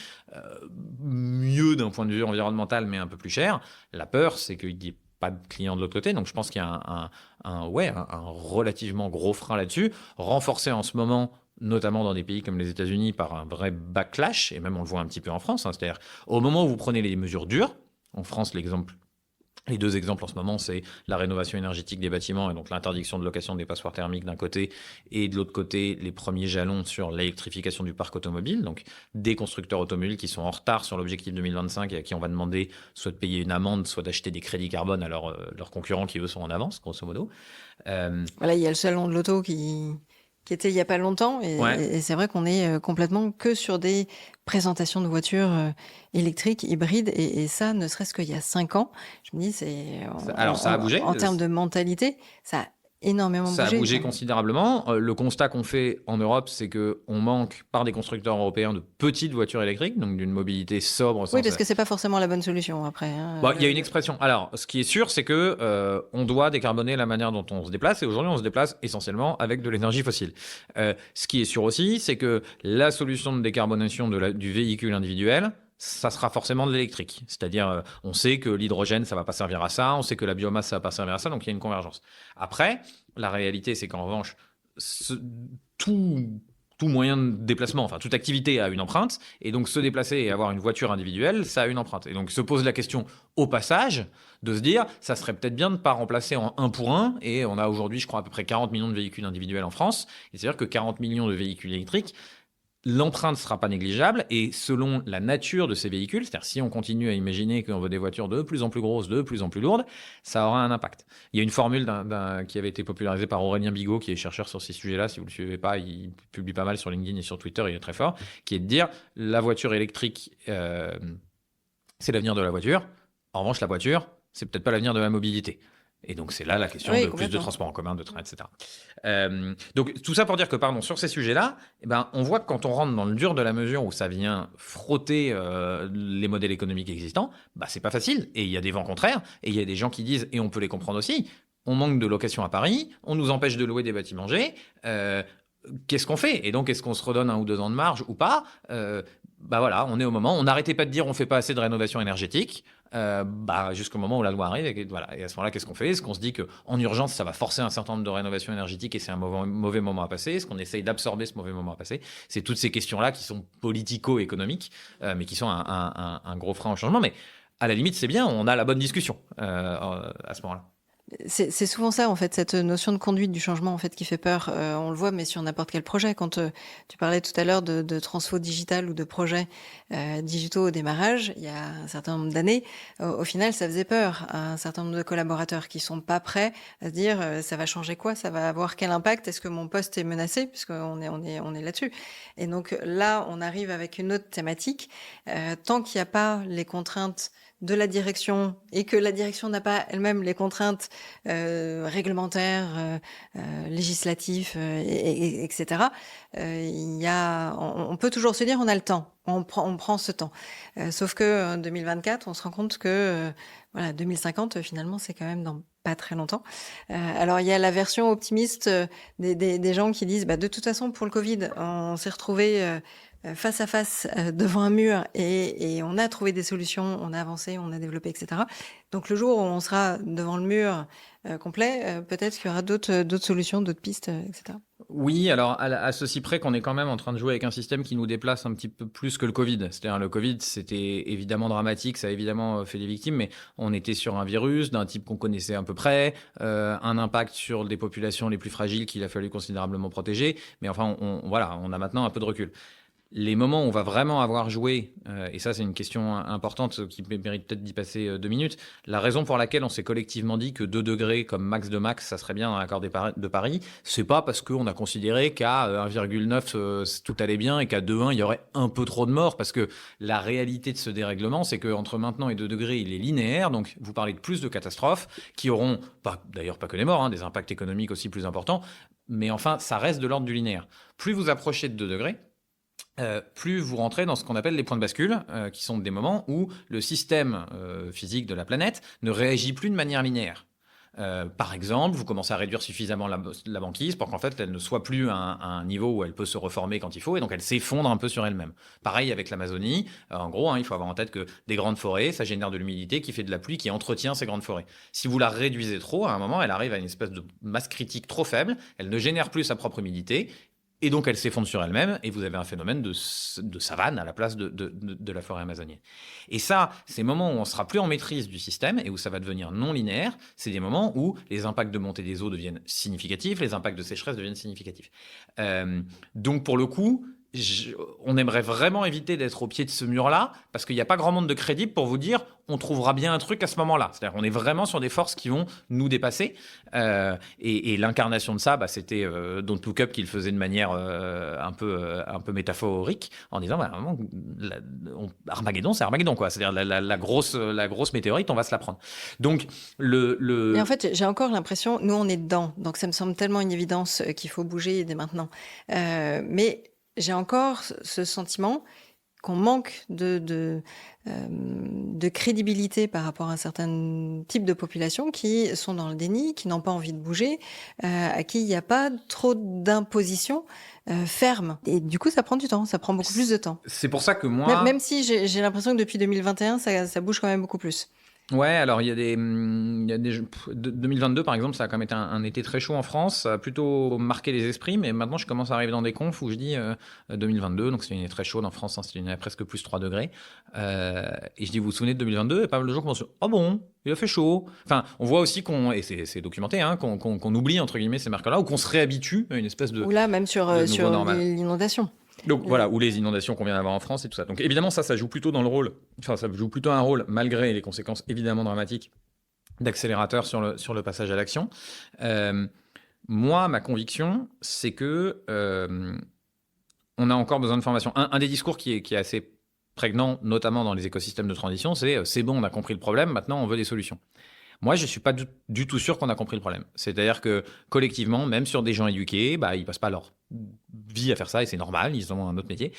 Speaker 2: mieux d'un point de vue environnemental, mais un peu plus cher, la peur, c'est qu'il n'y ait pas de clients de l'autre côté. Donc je pense qu'il y a un relativement gros frein là-dessus, renforcé en ce moment notamment dans des pays comme les États-Unis par un vrai backlash, et même on le voit un petit peu en France. C'est-à-dire au moment où vous prenez les mesures dures, en France l'exemple Les 2 exemples en ce moment, c'est la rénovation énergétique des bâtiments et donc l'interdiction de location des passoires thermiques d'un côté et de l'autre côté, les premiers jalons sur l'électrification du parc automobile. Donc des constructeurs automobiles qui sont en retard sur l'objectif 2025 et à qui on va demander soit de payer une amende, soit d'acheter des crédits carbone à leurs concurrents qui, eux, sont en avance, grosso modo.
Speaker 1: Voilà, il y a le salon de l'auto qui était il y a pas longtemps
Speaker 2: Ouais.
Speaker 1: et c'est vrai qu'on est complètement que sur des présentations de voitures électriques, hybrides et ça, ne serait-ce qu'il y a 5 ans, je me dis,
Speaker 2: Alors ça a bougé.
Speaker 1: en termes de mentalité, ça a énormément
Speaker 2: Ça a
Speaker 1: bougé.
Speaker 2: bougé considérablement. Le constat qu'on fait en Europe, c'est qu'on manque par des constructeurs européens de petites voitures électriques, donc d'une mobilité sobre.
Speaker 1: Oui, parce que c'est pas forcément la bonne solution après.
Speaker 2: Bon, il y a une expression. Alors, ce qui est sûr, c'est que on doit décarboner la manière dont on se déplace, et aujourd'hui, on se déplace essentiellement avec de l'énergie fossile. Ce qui est sûr aussi, c'est que la solution de décarbonation du véhicule individuel, ça sera forcément de l'électrique. C'est-à-dire, on sait que l'hydrogène, ça va pas servir à ça, on sait que la biomasse, ça va pas servir à ça, donc il y a une convergence. Après, la réalité, c'est qu'en revanche, tout moyen de déplacement, enfin toute activité a une empreinte, et donc se déplacer et avoir une voiture individuelle, ça a une empreinte. Et donc se pose la question au passage de se dire, ça serait peut-être bien de ne pas remplacer en un pour un, et on a aujourd'hui, je crois, à peu près 40 millions de véhicules individuels en France, et c'est-à-dire que 40 millions de véhicules électriques, l'empreinte ne sera pas négligeable et selon la nature de ces véhicules, c'est-à-dire si on continue à imaginer qu'on veut des voitures de plus en plus grosses, de plus en plus lourdes, ça aura un impact. Il y a une formule qui avait été popularisée par Aurélien Bigot, qui est chercheur sur ces sujets-là. Si vous ne le suivez pas, il publie pas mal sur LinkedIn et sur Twitter, il est très fort, qui est de dire la voiture électrique, c'est l'avenir de la voiture. En revanche, la voiture, c'est peut-être pas l'avenir de la mobilité. Et donc, c'est là la question de plus de transports en commun, de trains, etc. Donc, tout ça pour dire que, sur ces sujets-là, on voit que quand on rentre dans le dur de la mesure où ça vient frotter les modèles économiques existants, c'est pas facile. Et il y a des vents contraires. Et il y a des gens qui disent, et on peut les comprendre aussi, on manque de location à Paris, on nous empêche de louer des bâtiments G. Qu'est-ce qu'on fait? Et donc, est-ce qu'on se redonne 1 ou 2 ans de marge ou pas? Voilà, on est au moment. On n'arrêtait pas de dire on fait pas assez de rénovation énergétique. Jusqu'au moment où la loi arrive et à ce moment-là, qu'est-ce qu'on fait? Est-ce qu'on se dit qu'en urgence, ça va forcer un certain nombre de rénovations énergétiques et c'est un mauvais moment à passer? Est-ce qu'on essaye d'absorber ce mauvais moment à passer? C'est toutes ces questions-là qui sont politico-économiques, mais qui sont un gros frein au changement. Mais à la limite, c'est bien, on a la bonne discussion à ce moment-là.
Speaker 1: C'est souvent ça, en fait, cette notion de conduite du changement, en fait, qui fait peur. On le voit, mais sur n'importe quel projet. Quand tu parlais tout à l'heure de transfo digital ou de projets digitaux au démarrage, il y a un certain nombre d'années, au final, ça faisait peur à un certain nombre de collaborateurs qui sont pas prêts à se dire ça va changer quoi, ça va avoir quel impact, est-ce que mon poste est menacé, puisqu'on est là-dessus. Et donc là, on arrive avec une autre thématique. Tant qu'il n'y a pas les contraintes de la direction et que la direction n'a pas elle-même les contraintes réglementaires, législatives, etc. On peut toujours se dire on a le temps, on prend ce temps. Sauf que en 2024, on se rend compte que 2050 finalement c'est quand même dans pas très longtemps. Alors il y a la version optimiste des gens qui disent de toute façon pour le Covid, on s'est retrouvés face à face devant un mur et on a trouvé des solutions, on a avancé, on a développé, etc. Donc le jour où on sera devant le mur complet, peut-être qu'il y aura d'autres solutions, d'autres pistes, etc.
Speaker 2: Oui, alors à ceci près qu'on est quand même en train de jouer avec un système qui nous déplace un petit peu plus que le Covid. C'est-à-dire le Covid, c'était évidemment dramatique, ça a évidemment fait des victimes, mais on était sur un virus d'un type qu'on connaissait à peu près, un impact sur des populations les plus fragiles qu'il a fallu considérablement protéger. Mais enfin, on a maintenant un peu de recul. Les moments où on va vraiment avoir joué, et ça c'est une question importante qui mérite peut-être d'y passer 2 minutes, la raison pour laquelle on s'est collectivement dit que 2 degrés comme max de max, ça serait bien dans l'accord de Paris, c'est pas parce qu'on a considéré qu'à 1,9 tout allait bien et qu'à 2,1 il y aurait un peu trop de morts, parce que la réalité de ce dérèglement, c'est qu'entre maintenant et 2 degrés, il est linéaire, donc vous parlez de plus de catastrophes qui auront, d'ailleurs pas que les morts, des impacts économiques aussi plus importants, mais enfin ça reste de l'ordre du linéaire. Plus vous approchez de 2 degrés, plus vous rentrez dans ce qu'on appelle les points de bascule, qui sont des moments où le système physique de la planète ne réagit plus de manière linéaire. Par exemple, vous commencez à réduire suffisamment la banquise pour qu'en fait elle ne soit plus à un niveau où elle peut se reformer quand il faut, et donc elle s'effondre un peu sur elle-même. Pareil avec l'Amazonie. En gros, il faut avoir en tête que des grandes forêts, ça génère de l'humidité qui fait de la pluie, qui entretient ces grandes forêts. Si vous la réduisez trop, à un moment, elle arrive à une espèce de masse critique trop faible, elle ne génère plus sa propre humidité, Et donc, elle s'effondre sur elle-même et vous avez un phénomène de savane à la place de la forêt amazonienne. Et ça, ces moments où on ne sera plus en maîtrise du système et où ça va devenir non linéaire, c'est des moments où les impacts de montée des eaux deviennent significatifs, les impacts de sécheresse deviennent significatifs. Donc, pour le coup, on aimerait vraiment éviter d'être au pied de ce mur-là parce qu'il n'y a pas grand monde de crédible pour vous dire on trouvera bien un truc à ce moment-là. C'est-à-dire qu'on est vraiment sur des forces qui vont nous dépasser. Et l'incarnation de ça, c'était Don't Look Up qui le faisait de manière un peu métaphorique en disant vraiment, Armageddon, c'est Armageddon, quoi. C'est-à-dire la grosse météorite, on va se la prendre. Donc,
Speaker 1: Et en fait, j'ai encore l'impression, nous on est dedans, donc ça me semble tellement une évidence qu'il faut bouger dès maintenant. Mais j'ai encore ce sentiment qu'on manque de crédibilité par rapport à un certain type de population qui sont dans le déni, qui n'ont pas envie de bouger, à qui il n'y a pas trop d'imposition ferme. Et du coup, ça prend du temps, ça prend beaucoup plus de temps.
Speaker 2: C'est pour ça que moi...
Speaker 1: Même si j'ai l'impression que depuis 2021, ça bouge quand même beaucoup plus.
Speaker 2: Ouais, alors il y a des 2022 par exemple, ça a quand même été un été très chaud en France, ça a plutôt marqué les esprits, mais maintenant je commence à arriver dans des confs où je dis 2022, donc c'est une année très chaude en France, c'est une année presque plus 3 degrés, et je dis vous vous souvenez de 2022, et pas mal de gens commencent oh bon, il a fait chaud. Enfin, on voit aussi et c'est documenté, qu'on oublie entre guillemets ces marqueurs-là, ou qu'on se réhabitue à une espèce de...
Speaker 1: Ou là, même sur l'inondation.
Speaker 2: Donc voilà, ou les inondations qu'on vient d'avoir en France et tout ça. Donc évidemment, ça joue plutôt dans le rôle, ça joue plutôt un rôle, malgré les conséquences évidemment dramatiques, d'accélérateur sur le passage à l'action. Moi, ma conviction, c'est que on a encore besoin de formation. Un des discours qui est assez prégnant, notamment dans les écosystèmes de transition, c'est bon, on a compris le problème, maintenant on veut des solutions. Moi, je ne suis pas du tout sûr qu'on a compris le problème. C'est-à-dire que collectivement, même sur des gens éduqués, ils ne passent pas leur vie à faire ça et c'est normal, ils ont un autre métier.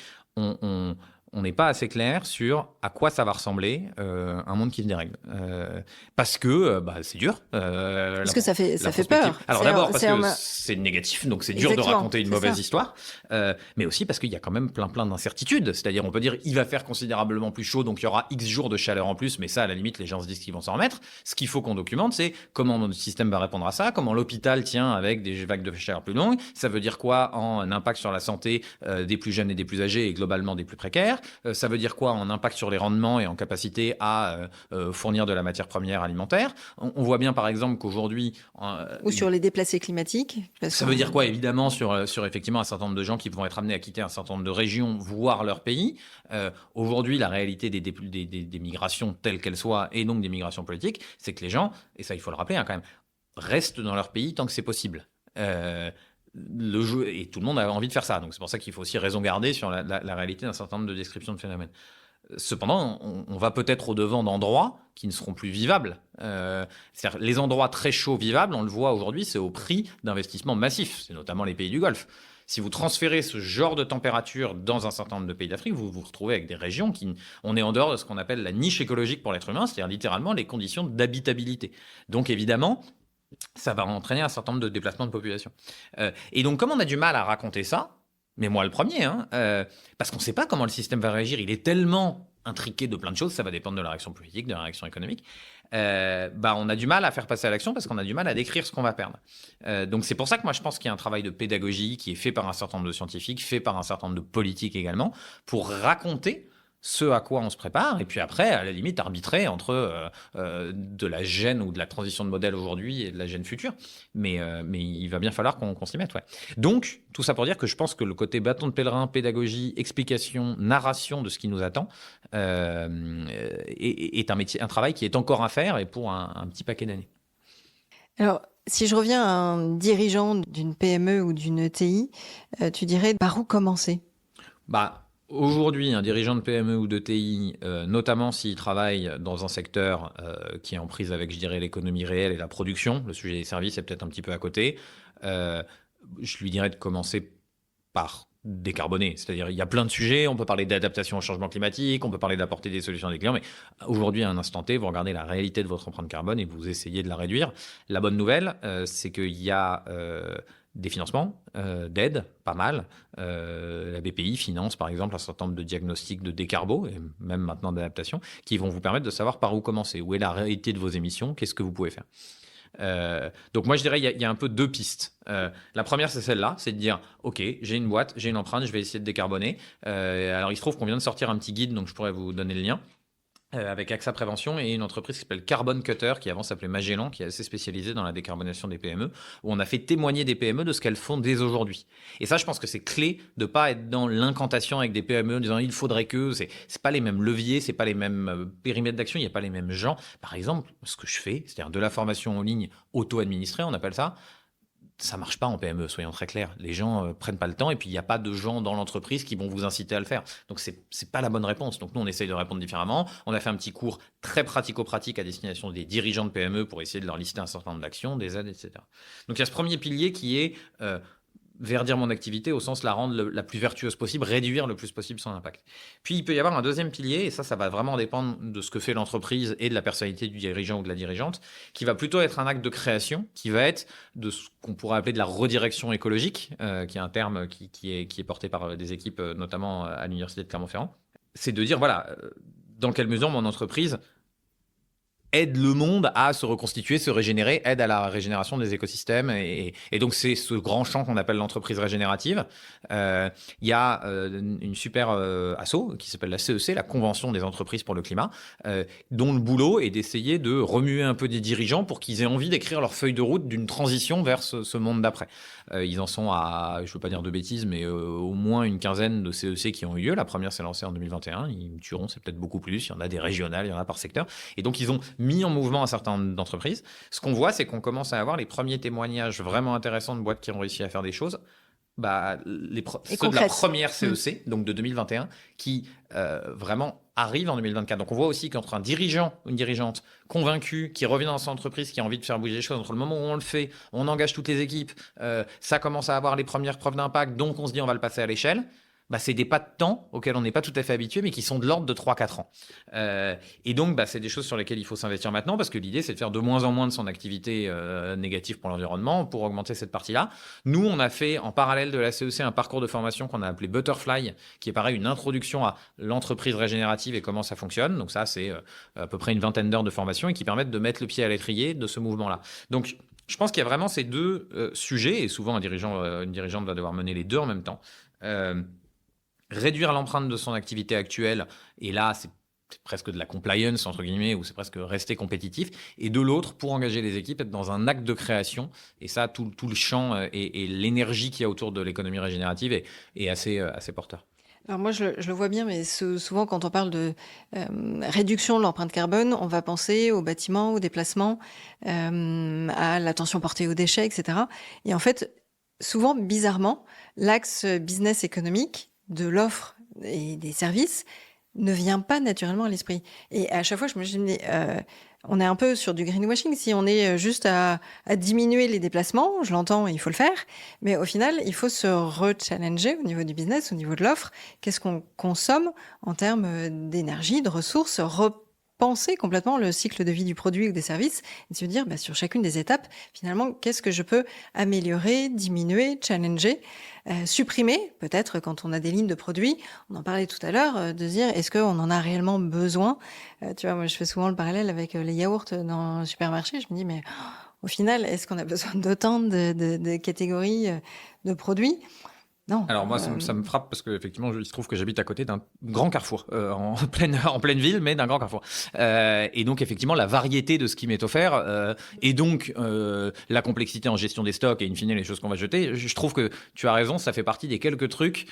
Speaker 2: On n'est pas assez clair sur à quoi ça va ressembler un monde qui se dérègle. Parce que c'est dur.
Speaker 1: Parce que ça fait peur.
Speaker 2: Alors d'abord parce que c'est négatif, donc c'est dur de raconter une mauvaise histoire. Mais aussi parce qu'il y a quand même plein d'incertitudes. C'est-à-dire on peut dire il va faire considérablement plus chaud, donc il y aura X jours de chaleur en plus, mais ça à la limite les gens se disent qu'ils vont s'en remettre. Ce qu'il faut qu'on documente, c'est comment notre système va répondre à ça, comment l'hôpital tient avec des vagues de chaleur plus longues. Ça veut dire quoi en impact sur la santé des plus jeunes et des plus âgés et globalement des plus précaires. Ça veut dire quoi en impact sur les rendements et en capacité à fournir de la matière première alimentaire. On voit bien par exemple qu'aujourd'hui...
Speaker 1: Ou sur les déplacés climatiques.
Speaker 2: Ça veut dire quoi évidemment sur effectivement un certain nombre de gens qui vont être amenés à quitter un certain nombre de régions, voire leur pays. Aujourd'hui, la réalité des migrations telles qu'elles soient et donc des migrations politiques, c'est que les gens, et ça il faut le rappeler quand même, restent dans leur pays tant que c'est possible. Le jeu, et tout le monde a envie de faire ça. Donc c'est pour ça qu'il faut aussi raison garder sur la réalité d'un certain nombre de descriptions de phénomènes. Cependant, on va peut-être au-devant d'endroits qui ne seront plus vivables. C'est-à-dire les endroits très chauds vivables, on le voit aujourd'hui, c'est au prix d'investissements massifs. C'est notamment les pays du Golfe. Si vous transférez ce genre de température dans un certain nombre de pays d'Afrique, vous vous retrouvez avec des régions on est en dehors de ce qu'on appelle la niche écologique pour l'être humain, c'est-à-dire littéralement les conditions d'habitabilité. Donc évidemment, ça va entraîner un certain nombre de déplacements de population. Et donc, comme on a du mal à raconter ça, mais moi le premier, parce qu'on ne sait pas comment le système va réagir, il est tellement intriqué de plein de choses, ça va dépendre de la réaction politique, de la réaction économique, on a du mal à faire passer à l'action parce qu'on a du mal à décrire ce qu'on va perdre. Donc c'est pour ça que moi je pense qu'il y a un travail de pédagogie qui est fait par un certain nombre de scientifiques, fait par un certain nombre de politiques également, pour raconter ce à quoi on se prépare, et puis après, à la limite, arbitrer entre de la gêne ou de la transition de modèle aujourd'hui et de la gêne future. Mais il va bien falloir qu'on s'y mette. Ouais. Donc, tout ça pour dire que je pense que le côté bâton de pèlerin, pédagogie, explication, narration de ce qui nous attend est un travail qui est encore à faire et pour un petit paquet d'années.
Speaker 1: Alors, si je reviens à un dirigeant d'une PME ou d'une ETI, tu dirais par où commencer ?
Speaker 2: Aujourd'hui, un dirigeant de PME ou de TI, notamment s'il travaille dans un secteur qui est en prise avec, je dirais, l'économie réelle et la production, le sujet des services est peut-être un petit peu à côté, je lui dirais de commencer par décarboner. C'est-à-dire, il y a plein de sujets, on peut parler d'adaptation au changement climatique, on peut parler d'apporter des solutions à des clients, mais aujourd'hui, à un instant T, vous regardez la réalité de votre empreinte carbone et vous essayez de la réduire. La bonne nouvelle, c'est qu'il y a... des financements, d'aide, pas mal. La BPI finance par exemple un certain nombre de diagnostics de décarbo et même maintenant d'adaptation qui vont vous permettre de savoir par où commencer, où est la réalité de vos émissions, qu'est-ce que vous pouvez faire. Donc moi, je dirais il y a un peu deux pistes. La première, c'est celle-là, c'est de dire, OK, j'ai une boîte, j'ai une empreinte, je vais essayer de décarboner. Alors, il se trouve qu'on vient de sortir un petit guide, donc je pourrais vous donner le lien. Avec AXA Prévention et une entreprise qui s'appelle Carbon Cutter, qui avant s'appelait Magellan, qui est assez spécialisée dans la décarbonation des PME, où on a fait témoigner des PME de ce qu'elles font dès aujourd'hui. Et ça, je pense que c'est clé de ne pas être dans l'incantation avec des PME en disant il faudrait que, c'est pas les mêmes leviers, c'est pas les mêmes périmètres d'action, il n'y a pas les mêmes gens. Par exemple, ce que je fais, c'est-à-dire de la formation en ligne auto-administrée, on appelle ça marche pas en PME, soyons très clairs. Les gens prennent pas le temps et puis il n'y a pas de gens dans l'entreprise qui vont vous inciter à le faire. Donc c'est pas la bonne réponse. Donc nous on essaye de répondre différemment. On a fait un petit cours très pratico-pratique à destination des dirigeants de PME pour essayer de leur lister un certain nombre d'actions, des aides, etc. Donc il y a ce premier pilier qui est verdir mon activité au sens la rendre la plus vertueuse possible, réduire le plus possible son impact. Puis il peut y avoir un deuxième pilier, et ça va vraiment dépendre de ce que fait l'entreprise et de la personnalité du dirigeant ou de la dirigeante, qui va plutôt être un acte de création, qui va être de ce qu'on pourrait appeler de la redirection écologique, qui est un terme qui est porté par des équipes, notamment à l'Université de Clermont-Ferrand. C'est de dire, voilà, dans quelle mesure mon entreprise aide le monde à se reconstituer, se régénérer, aide à la régénération des écosystèmes. Et donc, c'est ce grand champ qu'on appelle l'entreprise régénérative. Il y a une super asso qui s'appelle la CEC, la Convention des entreprises pour le climat, dont le boulot est d'essayer de remuer un peu des dirigeants pour qu'ils aient envie d'écrire leur feuille de route d'une transition vers ce monde d'après. Ils en sont à, je ne veux pas dire de bêtises, mais au moins une quinzaine de CEC qui ont eu lieu. La première s'est lancée en 2021. Ils me tueront, c'est peut-être beaucoup plus. Il y en a des régionales, il y en a par secteur. Et donc, ils ont mis en mouvement un certain nombre d'entreprises. Ce qu'on voit, c'est qu'on commence à avoir les premiers témoignages vraiment intéressants de boîtes qui ont réussi à faire des choses. Ceux de la première CEC, donc de 2021, qui vraiment arrivent en 2024. Donc on voit aussi qu'entre un dirigeant ou une dirigeante convaincu, qui revient dans son entreprise, qui a envie de faire bouger les choses, entre le moment où on le fait, on engage toutes les équipes, ça commence à avoir les premières preuves d'impact, donc on se dit on va le passer à l'échelle. C'est des pas de temps auxquels on n'est pas tout à fait habitué, mais qui sont de l'ordre de 3-4 ans. Et donc, c'est des choses sur lesquelles il faut s'investir maintenant, parce que l'idée, c'est de faire de moins en moins de son activité négative pour l'environnement, pour augmenter cette partie-là. Nous, on a fait, en parallèle de la CEC, un parcours de formation qu'on a appelé Butterfly, qui est pareil, une introduction à l'entreprise régénérative et comment ça fonctionne. Donc ça, c'est à peu près une vingtaine d'heures de formation et qui permettent de mettre le pied à l'étrier de ce mouvement-là. Donc, je pense qu'il y a vraiment ces deux sujets, et souvent, une dirigeante va devoir mener les deux en même temps. Réduire l'empreinte de son activité actuelle, et là, c'est presque de la compliance, entre guillemets, ou c'est presque rester compétitif, et de l'autre, pour engager les équipes, être dans un acte de création, et ça, tout le champ et l'énergie qu'il y a autour de l'économie régénérative est assez porteur.
Speaker 1: Alors moi, je le vois bien, mais souvent, quand on parle de réduction de l'empreinte carbone, on va penser aux bâtiments, aux déplacements, à l'attention portée aux déchets, etc. Et en fait, souvent, bizarrement, l'axe business économique de l'offre et des services ne vient pas naturellement à l'esprit. Et à chaque fois, je me dis, on est un peu sur du greenwashing. Si on est juste à diminuer les déplacements, je l'entends, il faut le faire. Mais au final, il faut se re-challenger au niveau du business, au niveau de l'offre. Qu'est-ce qu'on consomme en termes d'énergie, de ressources, repenser complètement le cycle de vie du produit ou des services et se dire, sur chacune des étapes, finalement, qu'est-ce que je peux améliorer, diminuer, challenger, supprimer, peut-être quand on a des lignes de produits, on en parlait tout à l'heure, de se dire, est-ce qu'on en a réellement besoin? Tu vois, moi, je fais souvent le parallèle avec les yaourts dans le supermarché. Je me dis, mais au final, est-ce qu'on a besoin d'autant de catégories de produits? Non.
Speaker 2: Alors moi, ça me frappe parce qu'effectivement, il se trouve que j'habite à côté d'un grand carrefour, en pleine ville, mais d'un grand carrefour. Et donc, effectivement, la variété de ce qui m'est offert, et donc la complexité en gestion des stocks et in fine les choses qu'on va jeter, je trouve que tu as raison, ça fait partie des quelques trucs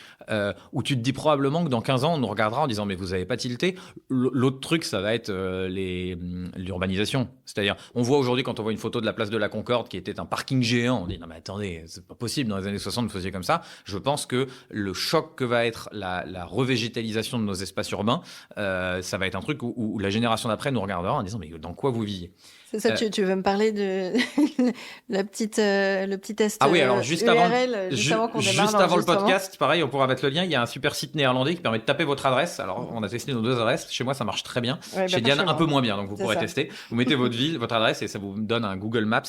Speaker 2: où tu te dis probablement que dans 15 ans, on nous regardera en disant « mais vous avez pas tilté ». L'autre truc, ça va être l'urbanisation. C'est-à-dire, on voit aujourd'hui, quand on voit une photo de la place de la Concorde qui était un parking géant, on dit « non mais attendez, c'est pas possible, dans les années 60, vous faisiez comme ça ». Je pense que le choc que va être la revégétalisation de nos espaces urbains, ça va être un truc où la génération d'après nous regardera en disant « mais dans quoi vous viviez ?»
Speaker 1: C'est ça, tu veux me parler de le petit test
Speaker 2: ah oui, alors juste
Speaker 1: URL,
Speaker 2: juste avant le podcast, pareil, on pourra mettre le lien. Il y a un super site néerlandais qui permet de taper votre adresse. Alors, on a testé nos deux adresses. Chez moi, ça marche très bien. Ouais, chez Diane, un peu moins bien, donc vous pourrez tester. Vous mettez votre ville, votre adresse, et ça vous donne un Google Maps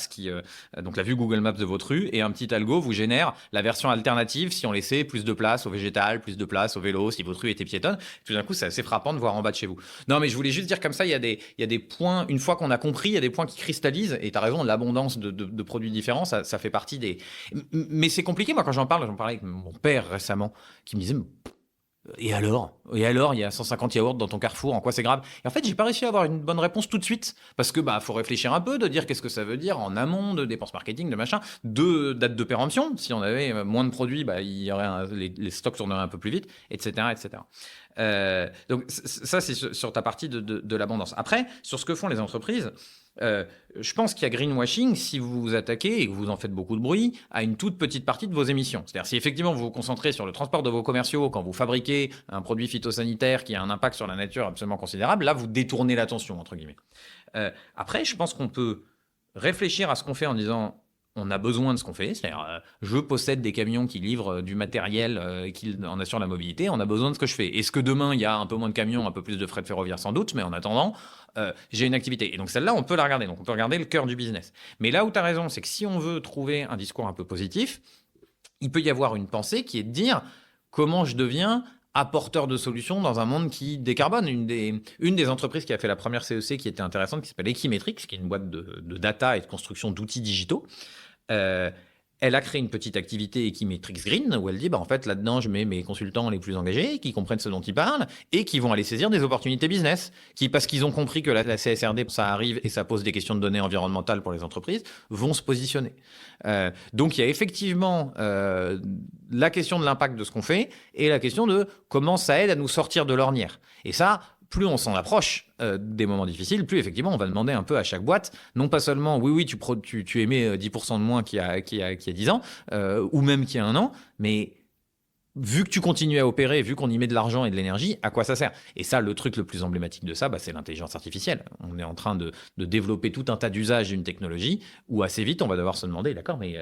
Speaker 2: donc la vue Google Maps de votre rue, et un petit algo vous génère la version alternative si qui ont laissé plus de place au végétal, plus de place au vélo, si votre rue était piétonne. Tout d'un coup, c'est assez frappant de voir en bas de chez vous. Non, mais je voulais juste dire comme ça, il y a des points, une fois qu'on a compris, il y a des points qui cristallisent, et tu as raison, l'abondance de produits différents, ça fait partie des... Mais c'est compliqué, moi, quand j'en parlais avec mon père récemment, qui me disait... Et alors, il y a 150 yaourts dans ton Carrefour, en quoi c'est grave? Et en fait, j'ai pas réussi à avoir une bonne réponse tout de suite, parce que faut réfléchir un peu, de dire qu'est-ce que ça veut dire en amont, de dépenses marketing, de machin, de date de péremption. Si on avait moins de produits, il y aurait les stocks tourneraient un peu plus vite, etc., etc. Donc ça, c'est sur ta partie de l'abondance. Après, sur ce que font les entreprises, je pense qu'il y a greenwashing si vous vous attaquez, et que vous en faites beaucoup de bruit, à une toute petite partie de vos émissions. C'est-à-dire si effectivement vous vous concentrez sur le transport de vos commerciaux quand vous fabriquez un produit phytosanitaire qui a un impact sur la nature absolument considérable, là vous détournez l'attention, entre guillemets. Après, je pense qu'on peut réfléchir à ce qu'on fait en disant... On a besoin de ce qu'on fait, c'est-à-dire je possède des camions qui livrent du matériel qui en assure la mobilité, on a besoin de ce que je fais. Est-ce que demain il y a un peu moins de camions, un peu plus de frais de ferroviaire sans doute, mais en attendant, j'ai une activité. Et donc celle-là, on peut la regarder, donc on peut regarder le cœur du business. Mais là où tu as raison, c'est que si on veut trouver un discours un peu positif, il peut y avoir une pensée qui est de dire comment je deviens apporteur de solutions dans un monde qui décarbone. Une des entreprises qui a fait la première CEC qui était intéressante, qui s'appelle Equimetrix, qui est une boîte de data et de construction d'outils digitaux, elle a créé une petite activité Equimetrix Green où elle dit en fait là-dedans je mets mes consultants les plus engagés qui comprennent ce dont ils parlent et qui vont aller saisir des opportunités business qui, parce qu'ils ont compris que la CSRD ça arrive et ça pose des questions de données environnementales pour les entreprises, vont se positionner. Donc il y a effectivement la question de l'impact de ce qu'on fait et la question de comment ça aide à nous sortir de l'ornière. Et ça, plus on s'en approche des moments difficiles, plus effectivement on va demander un peu à chaque boîte, non pas seulement oui tu émets 10% de moins qu'il y a 10 ans, ou même qu'il y a 1 an, mais vu que tu continues à opérer, vu qu'on y met de l'argent et de l'énergie, à quoi ça sert? Et ça, le truc le plus emblématique de ça, c'est l'intelligence artificielle. On est en train de développer tout un tas d'usages d'une technologie où assez vite on va devoir se demander, d'accord, mais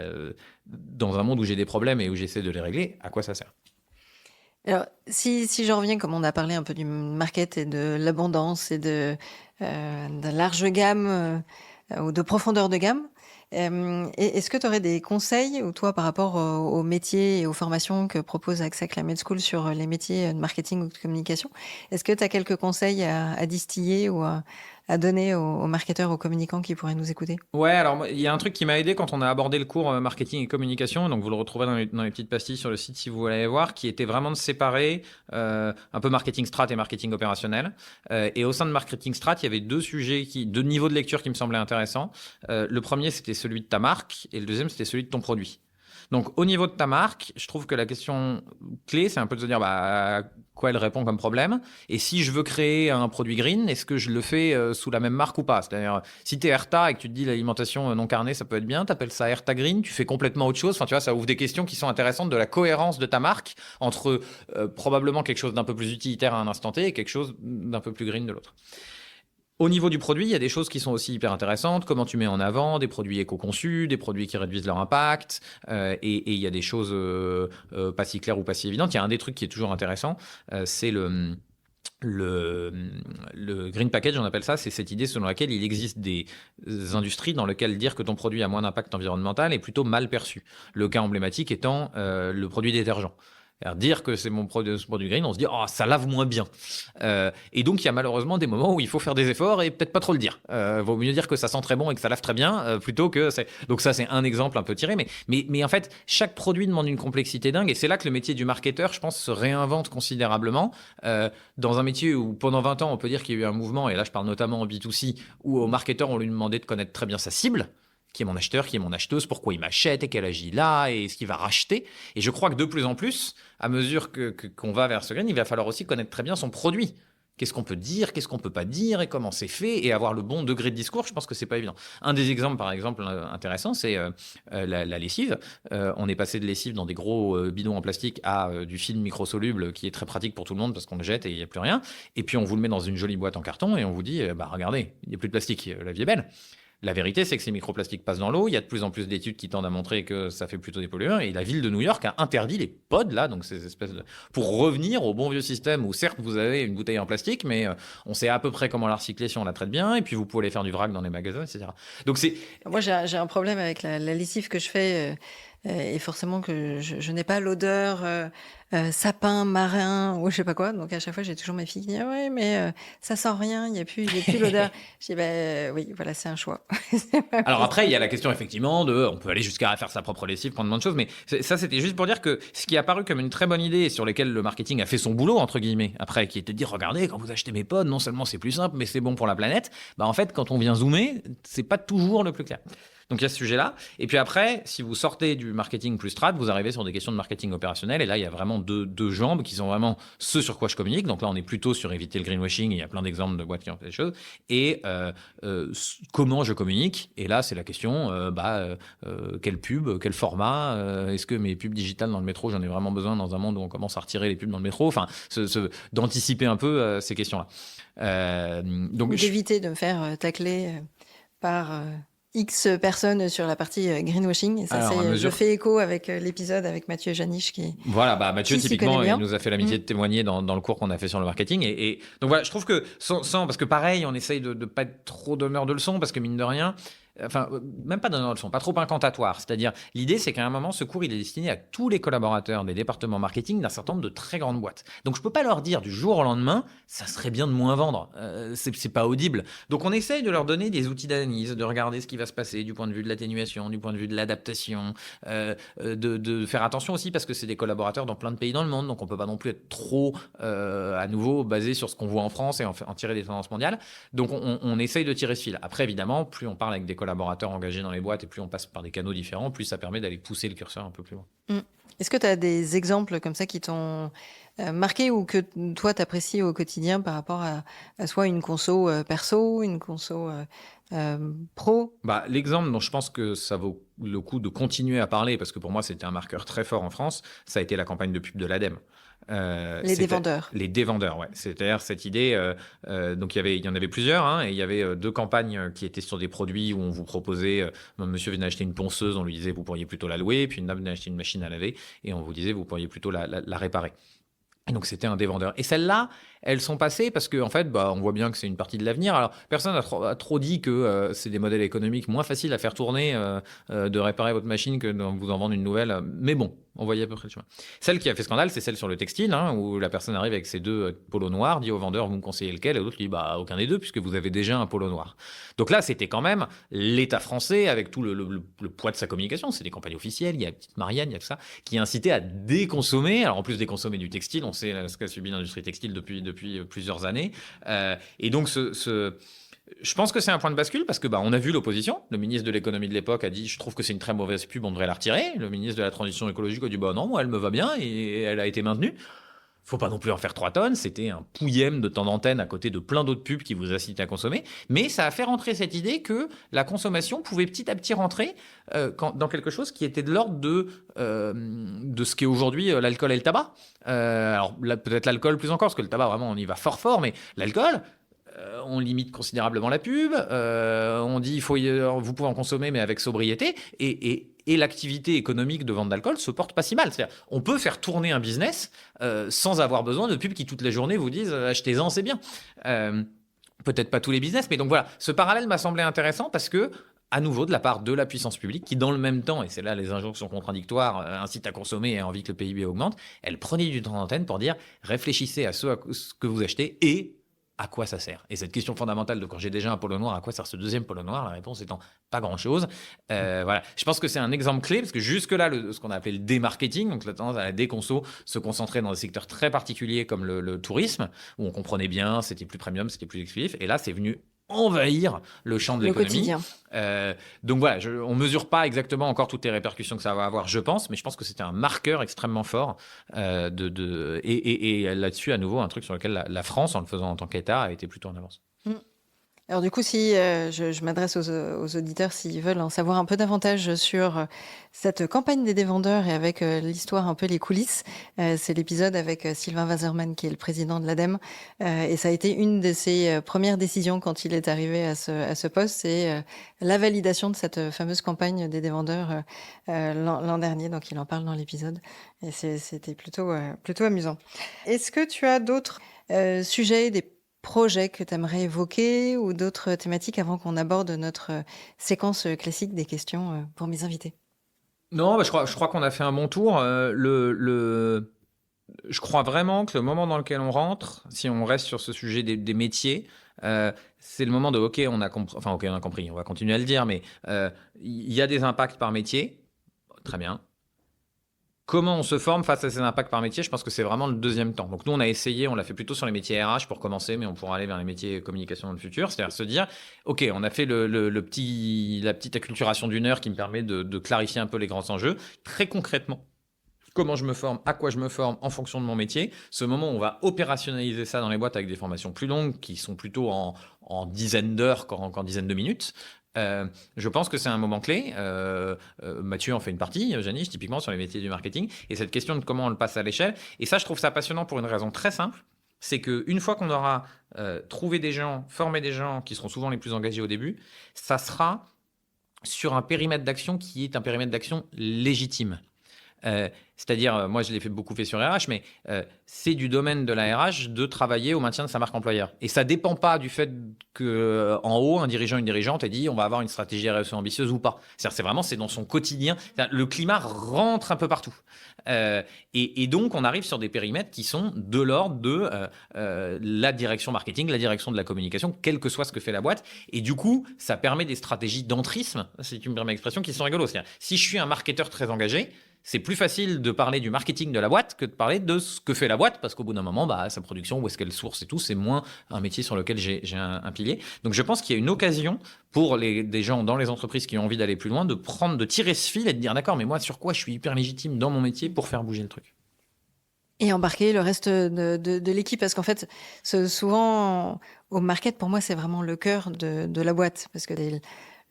Speaker 2: dans un monde où j'ai des problèmes et où j'essaie de les régler, à quoi ça sert?
Speaker 1: Alors, si je reviens, comme on a parlé un peu du market et de l'abondance et de large gamme ou de profondeur de gamme, est-ce que tu aurais des conseils, ou toi, par rapport aux métiers et aux formations que propose AXA Climate School sur les métiers de marketing ou de communication? Est-ce que tu as quelques conseils à distiller ou à donner aux marketeurs, aux communicants qui pourraient nous écouter?
Speaker 2: Ouais, alors il y a un truc qui m'a aidé quand on a abordé le cours marketing et communication, donc vous le retrouvez dans les petites pastilles sur le site si vous voulez aller voir, qui était vraiment de séparer un peu marketing strat et marketing opérationnel. Et au sein de marketing strat, il y avait deux niveaux de lecture qui me semblaient intéressants. Le premier, c'était celui de ta marque, et le deuxième, c'était celui de ton produit. Donc, au niveau de ta marque, je trouve que la question clé, c'est un peu de se dire à quoi elle répond comme problème. Et si je veux créer un produit green, est-ce que je le fais sous la même marque ou pas? C'est-à-dire, si tu es Erta et que tu te dis l'alimentation non carnée, ça peut être bien, tu appelles ça Erta Green, tu fais complètement autre chose. Enfin, tu vois, ça ouvre des questions qui sont intéressantes de la cohérence de ta marque entre probablement quelque chose d'un peu plus utilitaire à un instant T et quelque chose d'un peu plus green de l'autre. Au niveau du produit, il y a des choses qui sont aussi hyper intéressantes. Comment tu mets en avant des produits éco-conçus, des produits qui réduisent leur impact. Et il y a des choses pas si claires ou pas si évidentes. Il y a un des trucs qui est toujours intéressant, c'est le green package, on appelle ça. C'est cette idée selon laquelle il existe des industries dans lesquelles dire que ton produit a moins d'impact environnemental est plutôt mal perçu. Le cas emblématique étant le produit détergent. Alors, dire que c'est mon produit green, on se dit oh, ça lave moins bien. Et donc il y a malheureusement des moments où il faut faire des efforts et peut-être pas trop le dire. Vaut mieux dire que ça sent très bon et que ça lave très bien plutôt que c'est. Donc ça c'est un exemple un peu tiré, mais en fait chaque produit demande une complexité dingue et c'est là que le métier du marketeur, je pense, se réinvente considérablement. Dans un métier où pendant 20 ans on peut dire qu'il y a eu un mouvement, et là je parle notamment en B2C, où au marketeur on lui demandait de connaître très bien sa cible. Qui est mon acheteur, qui est mon acheteuse, pourquoi il m'achète et quel âge il a et ce qu'il va racheter. Et je crois que de plus en plus, à mesure qu'on va vers ce green, il va falloir aussi connaître très bien son produit. Qu'est-ce qu'on peut dire, qu'est-ce qu'on peut pas dire et comment c'est fait et avoir le bon degré de discours, je pense que c'est pas évident. Un des exemples, par exemple, intéressant, c'est la lessive. On est passé de lessive dans des gros bidons en plastique à du film microsoluble qui est très pratique pour tout le monde parce qu'on le jette et il n'y a plus rien. Et puis on vous le met dans une jolie boîte en carton et on vous dit, regardez, il n'y a plus de plastique, la vie est belle. La vérité, c'est que ces microplastiques passent dans l'eau. Il y a de plus en plus d'études qui tendent à montrer que ça fait plutôt des polluants. Et la ville de New York a interdit les pods, là, donc ces espèces de... pour revenir au bon vieux système où, certes, vous avez une bouteille en plastique, mais on sait à peu près comment la recycler si on la traite bien. Et puis, vous pouvez aller faire du vrac dans les magasins, etc. Donc, c'est...
Speaker 1: Moi, j'ai un problème avec la lessive que je fais et forcément que je n'ai pas l'odeur sapin marin ou je sais pas quoi. Donc à chaque fois, j'ai toujours mes filles qui disent ouais, mais ça sent rien, il y a plus l'odeur. Je dis bah oui, voilà, c'est un choix. C'est pas
Speaker 2: Alors après, il y
Speaker 1: possible.
Speaker 2: a la question effectivement on peut aller jusqu'à faire sa propre lessive, prendre plein de choses, mais ça c'était juste pour dire que ce qui est apparu comme une très bonne idée et sur lequel le marketing a fait son boulot entre guillemets, après qui était de dire regardez quand vous achetez mes pods, non seulement c'est plus simple, mais c'est bon pour la planète. Bah en fait, quand on vient zoomer, c'est pas toujours le plus clair. Donc il y a ce sujet-là. Et puis après, si vous sortez du marketing plus strat, vous arrivez sur des questions de marketing opérationnel. Et là, il y a vraiment deux jambes qui sont vraiment ce sur quoi je communique. Donc là, on est plutôt sur éviter le greenwashing. Il y a plein d'exemples de boîtes qui ont fait des choses. Et comment je communique. Et là, c'est la question, quelle pub, quel format, est-ce que mes pubs digitales dans le métro, j'en ai vraiment besoin dans un monde où on commence à retirer les pubs dans le métro. Enfin, d'anticiper un peu ces questions-là.
Speaker 1: Ou d'éviter de me faire tacler par X personnes sur la partie greenwashing. Et ça, je fais écho avec l'épisode avec Mathieu Janisch
Speaker 2: Voilà, Mathieu,
Speaker 1: qui s'y connaît
Speaker 2: typiquement,
Speaker 1: bien.
Speaker 2: il nous a fait l'amitié de témoigner dans le cours qu'on a fait sur le marketing. Et donc voilà, je trouve que parce que pareil, on essaye de pas être trop donneur de leçons, parce que mine de rien, enfin, même pas donneur de leçons, pas trop incantatoire. C'est-à-dire, l'idée, c'est qu'à un moment, ce cours, il est destiné à tous les collaborateurs des départements marketing d'un certain nombre de très grandes boîtes. Donc, je peux pas leur dire du jour au lendemain, ça serait bien de moins vendre. C'est pas audible. Donc, on essaye de leur donner des outils d'analyse, de regarder ce qui va se passer du point de vue de l'atténuation, du point de vue de l'adaptation, de faire attention aussi parce que c'est des collaborateurs dans plein de pays dans le monde, donc on peut pas non plus être trop à nouveau basé sur ce qu'on voit en France et en tirer des tendances mondiales. Donc on essaye de tirer ce fil. Après évidemment, plus on parle avec des collaborateurs engagés dans les boîtes et plus on passe par des canaux différents, plus ça permet d'aller pousser le curseur un peu plus loin.
Speaker 1: Est-ce que tu as des exemples comme ça qui t'ont marqué ou que toi t'apprécies au quotidien par rapport à soit une conso perso, une conso pro?
Speaker 2: L'exemple dont je pense que ça vaut le coup de continuer à parler, parce que pour moi c'était un marqueur très fort en France, ça a été la campagne de pub de l'ADEME.
Speaker 1: Les dévendeurs.
Speaker 2: Les dévendeurs, ouais. C'est-à-dire cette idée, donc il y en avait plusieurs, hein, et il y avait 2 campagnes qui étaient sur des produits où on vous proposait, monsieur venait acheter une ponceuse, on lui disait vous pourriez plutôt la louer, puis une dame venait acheter une machine à laver, et on vous disait vous pourriez plutôt la réparer. Et donc c'était un dévendeur. Et celles-là, elles sont passées parce que en fait, on voit bien que c'est une partie de l'avenir. Alors personne n'a trop dit que c'est des modèles économiques moins faciles à faire tourner de réparer votre machine que de vous en vendre une nouvelle. Mais bon, on voyait à peu près le chemin. Celle qui a fait scandale, c'est celle sur le textile, hein, où la personne arrive avec ses 2 polos noirs, dit au vendeur vous me conseillez lequel, et l'autre lui dit aucun des deux puisque vous avez déjà un polo noir. Donc là, c'était quand même l'État français avec tout le poids de sa communication. C'est des campagnes officielles, il y a Petite Marianne, il y a tout ça, qui incitait à déconsommer. Alors en plus déconsommer du textile, on sait ce qu'a subi l'industrie textile depuis plusieurs années. Et donc je pense que c'est un point de bascule parce que on a vu l'opposition. Le ministre de l'économie de l'époque a dit je trouve que c'est une très mauvaise pub, on devrait la retirer. Le ministre de la transition écologique a dit non, moi elle me va bien et elle a été maintenue. Faut pas non plus en faire 3 tonnes, c'était un pouillème de temps d'antenne à côté de plein d'autres pubs qui vous incitent à consommer, mais ça a fait rentrer cette idée que la consommation pouvait petit à petit rentrer dans quelque chose qui était de l'ordre de ce qu'est aujourd'hui l'alcool et le tabac. Alors là, peut-être l'alcool plus encore, parce que le tabac vraiment on y va fort, mais l'alcool, on limite considérablement la pub, on dit vous pouvez en consommer mais avec sobriété, et l'activité économique de vente d'alcool se porte pas si mal. C'est-à-dire, on peut faire tourner un business sans avoir besoin de pubs qui toutes les journées vous disent achetez-en, c'est bien. Peut-être pas tous les business, mais donc voilà, ce parallèle m'a semblé intéressant parce que à nouveau de la part de la puissance publique qui dans le même temps, et c'est là les injonctions contradictoires, incite à consommer et a envie que le PIB augmente, elle prenait du temps d'antenne pour dire réfléchissez à ce que vous achetez et à quoi ça sert. Et cette question fondamentale de quand j'ai déjà un polo noir, à quoi sert ce deuxième polo noir? La réponse étant pas grand-chose. Voilà. Je pense que c'est un exemple clé parce que jusque-là, ce qu'on a appelé le démarketing, donc la tendance à la déconso, se concentrait dans des secteurs très particuliers comme le tourisme, où on comprenait bien, c'était plus premium, c'était plus exclusif. Et là, c'est venu envahir le champ de l'économie. Donc voilà, on mesure pas exactement encore toutes les répercussions que ça va avoir, je pense, mais je pense que c'était un marqueur extrêmement fort et là-dessus, à nouveau, un truc sur lequel la France, en le faisant en tant qu'État, a été plutôt en avance.
Speaker 1: Alors du coup, si je m'adresse aux auditeurs, s'ils veulent en savoir un peu davantage sur cette campagne des dévendeurs et avec l'histoire, un peu les coulisses, c'est l'épisode avec Sylvain Waserman, qui est le président de l'ADEME. Et ça a été une de ses premières décisions quand il est arrivé à ce poste, c'est la validation de cette fameuse campagne des dévendeurs l'an dernier. Donc il en parle dans l'épisode. Et c'était plutôt amusant. Est-ce que tu as d'autres sujets, des projets que tu aimerais évoquer ou d'autres thématiques avant qu'on aborde notre séquence classique des questions pour mes invités?
Speaker 2: Non, bah, je crois qu'on a fait un bon tour. Je crois vraiment que le moment dans lequel on rentre, si on reste sur ce sujet des métiers, c'est le moment de OK, on a compris, enfin OK, on a compris, on va continuer à le dire, mais il y a des impacts par métier, très bien. Comment on se forme face à ces impacts par métier, je pense que c'est vraiment le deuxième temps. Donc nous, on a essayé, on l'a fait plutôt sur les métiers RH pour commencer, mais on pourra aller vers les métiers communication dans le futur. C'est-à-dire se dire, OK, on a fait la petite acculturation d'une heure qui me permet de clarifier un peu les grands enjeux. Très concrètement, comment je me forme, à quoi je me forme en fonction de mon métier. Ce moment où on va opérationnaliser ça dans les boîtes avec des formations plus longues qui sont plutôt en dizaines d'heures qu'en dizaines de minutes. Je pense que c'est un moment clé. Mathieu en fait une partie, Janice, typiquement sur les métiers du marketing. Et cette question de comment on le passe à l'échelle. Et ça, je trouve ça passionnant pour une raison très simple. C'est qu'une fois qu'on aura trouvé des gens, formé des gens qui seront souvent les plus engagés au début, ça sera sur un périmètre d'action qui est un périmètre d'action légitime. C'est-à-dire, moi je l'ai beaucoup fait sur RH, mais c'est du domaine de la RH de travailler au maintien de sa marque employeur. Et ça ne dépend pas du fait qu'en haut, un dirigeant, une dirigeante ait dit on va avoir une stratégie RSE ambitieuse ou pas. C'est dans son quotidien. Le climat rentre un peu partout. Et donc, on arrive sur des périmètres qui sont de l'ordre de la direction marketing, la direction de la communication, quel que soit ce que fait la boîte. Et du coup, ça permet des stratégies d'entrisme, si tu me permets l'expression, qui sont rigolos. C'est-à-dire, si je suis un marketeur très engagé, c'est plus facile de parler du marketing de la boîte que de parler de ce que fait la boîte, parce qu'au bout d'un moment, sa production, où est-ce qu'elle source et tout, c'est moins un métier sur lequel j'ai un pilier. Donc je pense qu'il y a une occasion pour des gens dans les entreprises qui ont envie d'aller plus loin, de tirer ce fil et de dire d'accord, mais moi sur quoi je suis hyper légitime dans mon métier pour faire bouger le truc.
Speaker 1: Et embarquer le reste de l'équipe, parce qu'en fait, souvent, au market, pour moi, c'est vraiment le cœur de la boîte, parce que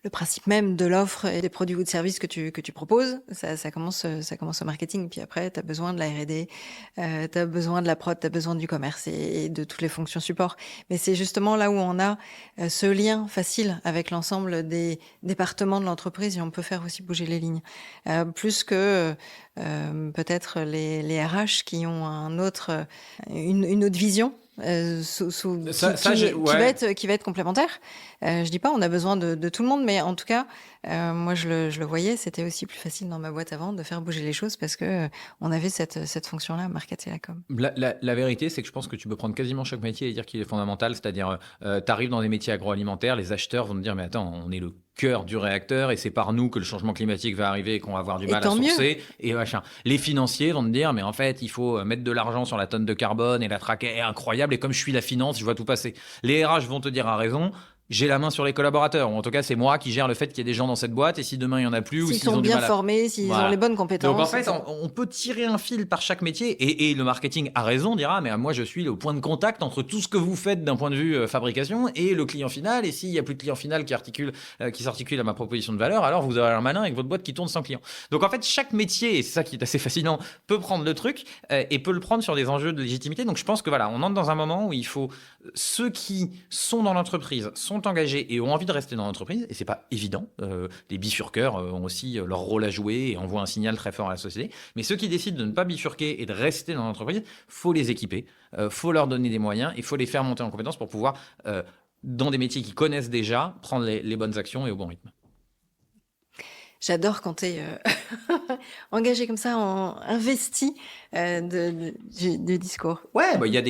Speaker 1: le principe même de l'offre et des produits ou de services que tu proposes, ça commence au marketing. Puis après, tu as besoin de la R&D, tu as besoin de la prod, tu as besoin du commerce et de toutes les fonctions support. Mais c'est justement là où on a ce lien facile avec l'ensemble des départements de l'entreprise et on peut faire aussi bouger les lignes. Plus que peut-être les RH qui ont une autre vision. Qui va être complémentaire. Je dis pas on a besoin de tout le monde, mais en tout cas, moi je le voyais, c'était aussi plus facile dans ma boîte avant de faire bouger les choses parce que on avait cette fonction-là, market et la com.
Speaker 2: La vérité, c'est que je pense que tu peux prendre quasiment chaque métier et dire qu'il est fondamental. C'est-à-dire, tu arrives dans des métiers agroalimentaires, les acheteurs vont te dire mais attends, on est le cœur du réacteur et c'est par nous que le changement climatique va arriver et qu'on va avoir du mal à sourcer et machin. Les financiers vont te dire mais en fait il faut mettre de l'argent sur la tonne de carbone et la traquer est incroyable et comme je suis la finance je vois tout passer. Les RH vont te dire à raison j'ai la main sur les collaborateurs, ou en tout cas c'est moi qui gère le fait qu'il y ait des gens dans cette boîte et si demain il y en a plus ou s'ils
Speaker 1: sont
Speaker 2: ont
Speaker 1: bien
Speaker 2: du mal
Speaker 1: formés, s'ils ont les bonnes compétences.
Speaker 2: Donc en fait on peut tirer un fil par chaque métier et le marketing a raison, dira mais moi je suis le point de contact entre tout ce que vous faites d'un point de vue fabrication et le client final et s'il y a plus de client final qui s'articule à ma proposition de valeur, alors vous avez un malin avec votre boîte qui tourne sans client. Donc en fait chaque métier, et c'est ça qui est assez fascinant, peut prendre le truc et peut le prendre sur des enjeux de légitimité. Donc je pense que voilà, on entre dans un moment où il faut ceux qui sont dans l'entreprise sont engagés et ont envie de rester dans l'entreprise, et c'est pas évident. Les bifurqueurs ont aussi leur rôle à jouer et envoient un signal très fort à la société. Mais ceux qui décident de ne pas bifurquer et de rester dans l'entreprise, faut les équiper, faut leur donner des moyens, il faut les faire monter en compétences pour pouvoir, dans des métiers qu'ils connaissent déjà, prendre les bonnes actions et au bon rythme.
Speaker 1: J'adore quand tu es engagé comme ça, investi du discours.
Speaker 2: Ouais, il y a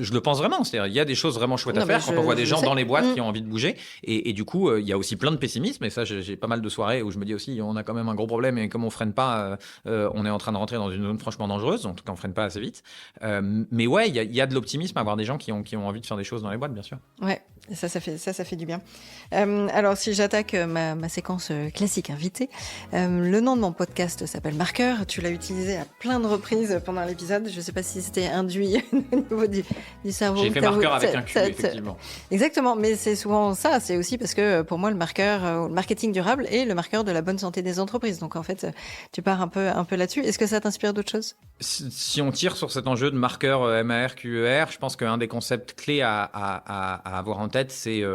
Speaker 2: je le pense vraiment. C'est-à-dire, il y a des choses vraiment chouettes à faire quand on voit des gens dans les boîtes qui ont envie de bouger. Et du coup, il y a aussi plein de pessimisme. Et ça, j'ai pas mal de soirées où je me dis aussi, on a quand même un gros problème. Et comme on freine pas, on est en train de rentrer dans une zone franchement dangereuse. En tout cas, on freine pas assez vite. Mais ouais, il y a de l'optimisme à voir des gens qui ont envie de faire des choses dans les boîtes, bien sûr.
Speaker 1: Ouais, ça fait du bien. Alors, si j'attaque ma séquence classique invitée, le nom de mon podcast s'appelle Marqueur. Tu l'as utilisé à plein de reprises pendant l'épisode. Je ne sais pas si c'était induit au niveau du cerveau.
Speaker 2: J'ai fait marqueur avec un Q, effectivement.
Speaker 1: Exactement, mais c'est souvent ça. C'est aussi parce que pour moi, le marqueur, le marketing durable est le marqueur de la bonne santé des entreprises. Donc en fait, tu pars un peu là-dessus. Est-ce que ça t'inspire d'autres choses ?
Speaker 2: Si on tire sur cet enjeu de marqueur MARQER, je pense qu'un des concepts clés à avoir en tête, c'est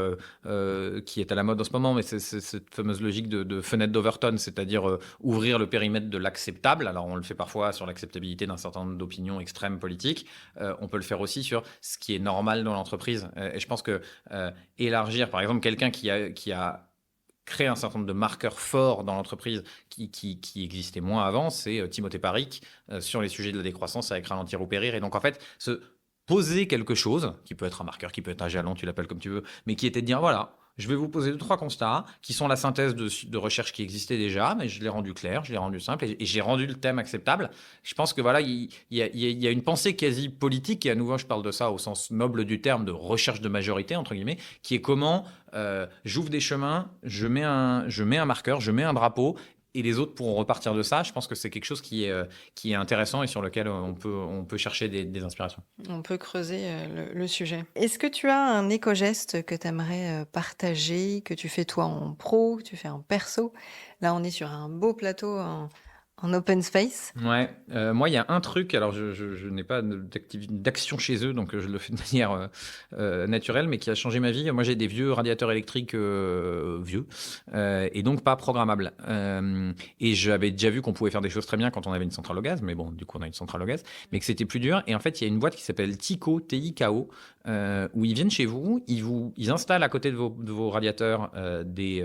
Speaker 2: qui est à la mode en ce moment, mais c'est cette fameuse logique de fenêtre d'Overton, c'est-à-dire ouvrir le périmètre de l'acceptable. Alors on le fait parfois sur l'acceptabilité d'un certain nombre d'opinions extrêmes politiques. On peut le faire aussi sur ce qui est normal dans l'entreprise. Et je pense que élargir, par exemple, quelqu'un qui a créé un certain nombre de marqueurs forts dans l'entreprise qui existaient moins avant, c'est Timothée Paric sur les sujets de la décroissance avec ralentir ou périr. Et donc, en fait, se poser quelque chose, qui peut être un marqueur, qui peut être un jalon, tu l'appelles comme tu veux, mais qui était de dire, voilà, je vais vous poser 2-3 constats qui sont la synthèse de recherches qui existaient déjà, mais je l'ai rendu clair, je l'ai rendu simple et j'ai rendu le thème acceptable. Je pense que voilà, il y a une pensée quasi politique, et à nouveau, je parle de ça au sens noble du terme de recherche de majorité, entre guillemets, qui est comment j'ouvre des chemins, je mets un marqueur, je mets un drapeau, et les autres pourront repartir de ça. Je pense que c'est quelque chose qui est intéressant et sur lequel on peut chercher des inspirations.
Speaker 1: On peut creuser le sujet. Est-ce que tu as un éco-geste que tu aimerais partager, que tu fais toi en pro, que tu fais en perso? Là, on est sur un beau plateau en open space.
Speaker 2: Ouais, moi, il y a un truc, alors je n'ai pas d'action chez eux, donc je le fais de manière naturelle, mais qui a changé ma vie. Moi, j'ai des vieux radiateurs électriques vieux, et donc pas programmables. Et j'avais déjà vu qu'on pouvait faire des choses très bien quand on avait une centrale au gaz, mais bon, du coup, on a une centrale au gaz, mais que c'était plus dur. Et en fait, il y a une boîte qui s'appelle Tico, T-I-K-O, où ils viennent chez vous, ils installent à côté de vos radiateurs des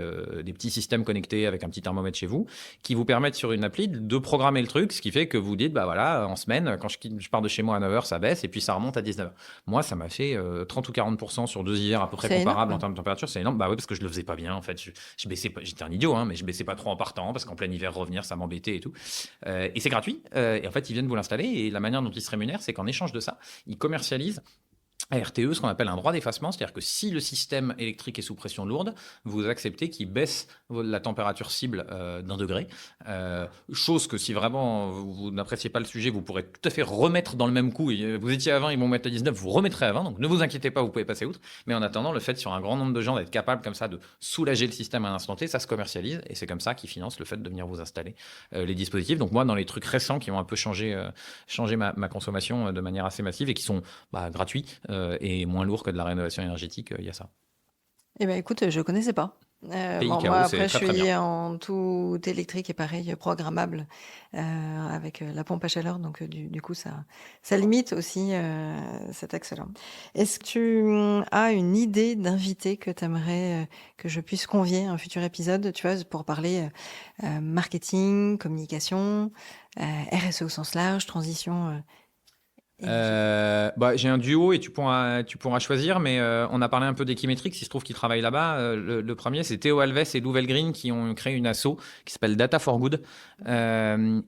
Speaker 2: petits systèmes connectés avec un petit thermomètre chez vous, qui vous permettent sur une appli de programmer le truc, ce qui fait que vous dites, bah voilà, en semaine, quand je pars de chez moi à 9h, ça baisse, et puis ça remonte à 19h. Moi, ça m'a fait 30 ou 40% sur 2 hivers à peu près comparables en termes de température. C'est énorme. Bah oui, parce que je le faisais pas bien, en fait. Je baissais pas, j'étais un idiot, hein, mais je baissais pas trop en partant, parce qu'en plein hiver, revenir, ça m'embêtait et tout. Et c'est gratuit. Et en fait, ils viennent vous l'installer, et la manière dont ils se rémunèrent, c'est qu'en échange de ça, ils commercialisent à RTE, ce qu'on appelle un droit d'effacement, c'est-à-dire que si le système électrique est sous pression lourde, vous acceptez qu'il baisse la température cible d'1 degré. Chose que si vraiment vous n'appréciez pas le sujet, vous pourrez tout à fait remettre dans le même coup. Vous étiez à 20, ils vont mettre à 19, vous remettrez à 20, donc ne vous inquiétez pas, vous pouvez passer outre. Mais en attendant, le fait sur un grand nombre de gens d'être capable comme ça de soulager le système à un instant T, ça se commercialise, et c'est comme ça qu'ils financent le fait de venir vous installer les dispositifs. Donc moi, dans les trucs récents qui ont un peu changé ma consommation de manière assez massive et qui sont gratuits, et moins lourd que de la rénovation énergétique, il y a ça.
Speaker 1: Eh ben écoute, je connaissais pas. Moi, après, je suis en tout électrique et pareil, programmable avec la pompe à chaleur. Donc, du coup, ça limite aussi cet axe-là. Est-ce que tu as une idée d'invité que tu aimerais que je puisse convier à un futur épisode, tu vois, pour parler marketing, communication, RSE au sens large, transition
Speaker 2: j'ai un duo et tu pourras choisir, mais on a parlé un peu d'Equimetrix, il se trouve qu'ils travaillent là-bas. Le premier, c'est Théo Alves et Lou Velgreen qui ont créé une asso qui s'appelle Data for Good.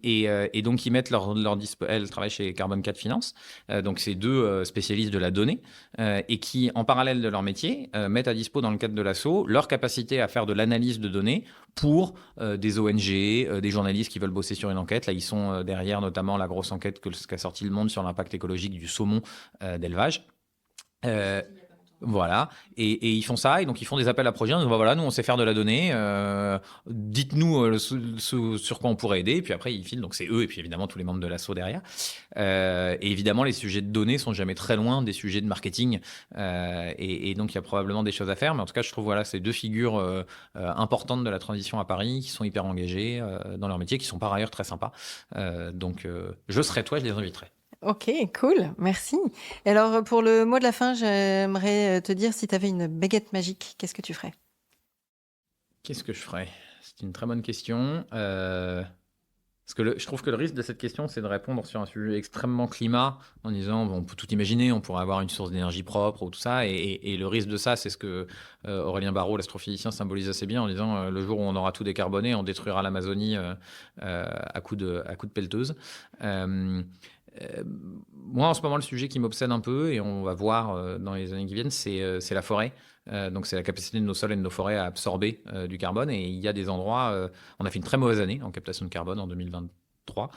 Speaker 2: Et donc, ils mettent leur dispo. Elle travaille chez Carbon 4 Finance. Donc, c'est deux spécialistes de la donnée et qui, en parallèle de leur métier, mettent à dispo dans le cadre de l'asso leur capacité à faire de l'analyse de données pour des ONG, des journalistes qui veulent bosser sur une enquête. Là, ils sont derrière notamment la grosse enquête qu'a sorti Le Monde sur l'impact écologique du saumon d'élevage. Voilà, et ils font ça, et donc ils font des appels à projets. Donc voilà, nous on sait faire de la donnée, dites-nous sur quoi on pourrait aider, et puis après ils filent, donc c'est eux, et puis évidemment tous les membres de l'asso derrière. Et évidemment, les sujets de données sont jamais très loin des sujets de marketing, et donc il y a probablement des choses à faire, mais en tout cas, je trouve voilà, ces deux figures importantes de la transition à Paris qui sont hyper engagées dans leur métier, qui sont par ailleurs très sympas. Donc je serai toi, je les inviterai.
Speaker 1: Ok, cool, merci. Et alors, pour le mot de la fin, j'aimerais te dire, si tu avais une baguette magique, qu'est-ce que tu ferais?
Speaker 2: Qu'est-ce que je ferais? C'est une très bonne question. Parce que je trouve que le risque de cette question, c'est de répondre sur un sujet extrêmement climat, en disant, on peut tout imaginer, on pourrait avoir une source d'énergie propre ou tout ça. Et le risque de ça, c'est ce que Aurélien Barraud, l'astrophysicien, symbolise assez bien en disant, le jour où on aura tout décarboné, on détruira l'Amazonie à coups de pelleteuse. Moi, en ce moment, le sujet qui m'obsède un peu, et on va voir dans les années qui viennent, c'est la forêt. Donc, c'est la capacité de nos sols et de nos forêts à absorber du carbone. Et il y a des endroits... on a fait une très mauvaise année en captation de carbone en 2023.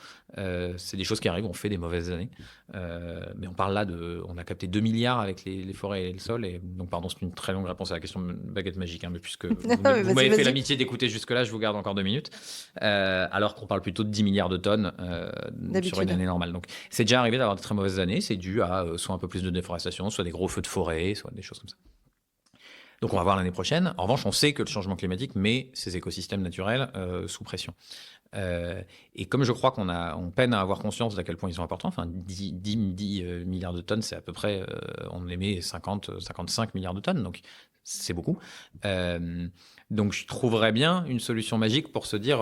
Speaker 2: C'est des choses qui arrivent, on fait des mauvaises années. Mais on parle là on a capté 2 milliards avec les forêts et le sol. Et donc, pardon, c'est une très longue réponse à la question de baguette magique. Mais puisque vous m'avez fait l'amitié d'écouter jusque-là, je vous garde encore 2 minutes. Alors qu'on parle plutôt de 10 milliards de tonnes sur une année normale. Donc, c'est déjà arrivé d'avoir de très mauvaises années. C'est dû à soit un peu plus de déforestation, soit des gros feux de forêt, soit des choses comme ça. Donc, on va voir l'année prochaine. En revanche, on sait que le changement climatique met ces écosystèmes naturels sous pression. Et comme je crois qu'on peine à avoir conscience d'à quel point ils sont importants, enfin 10 milliards de tonnes, c'est à peu près, on émet 55 milliards de tonnes. Donc, c'est beaucoup. Donc, je trouverais bien une solution magique pour se dire,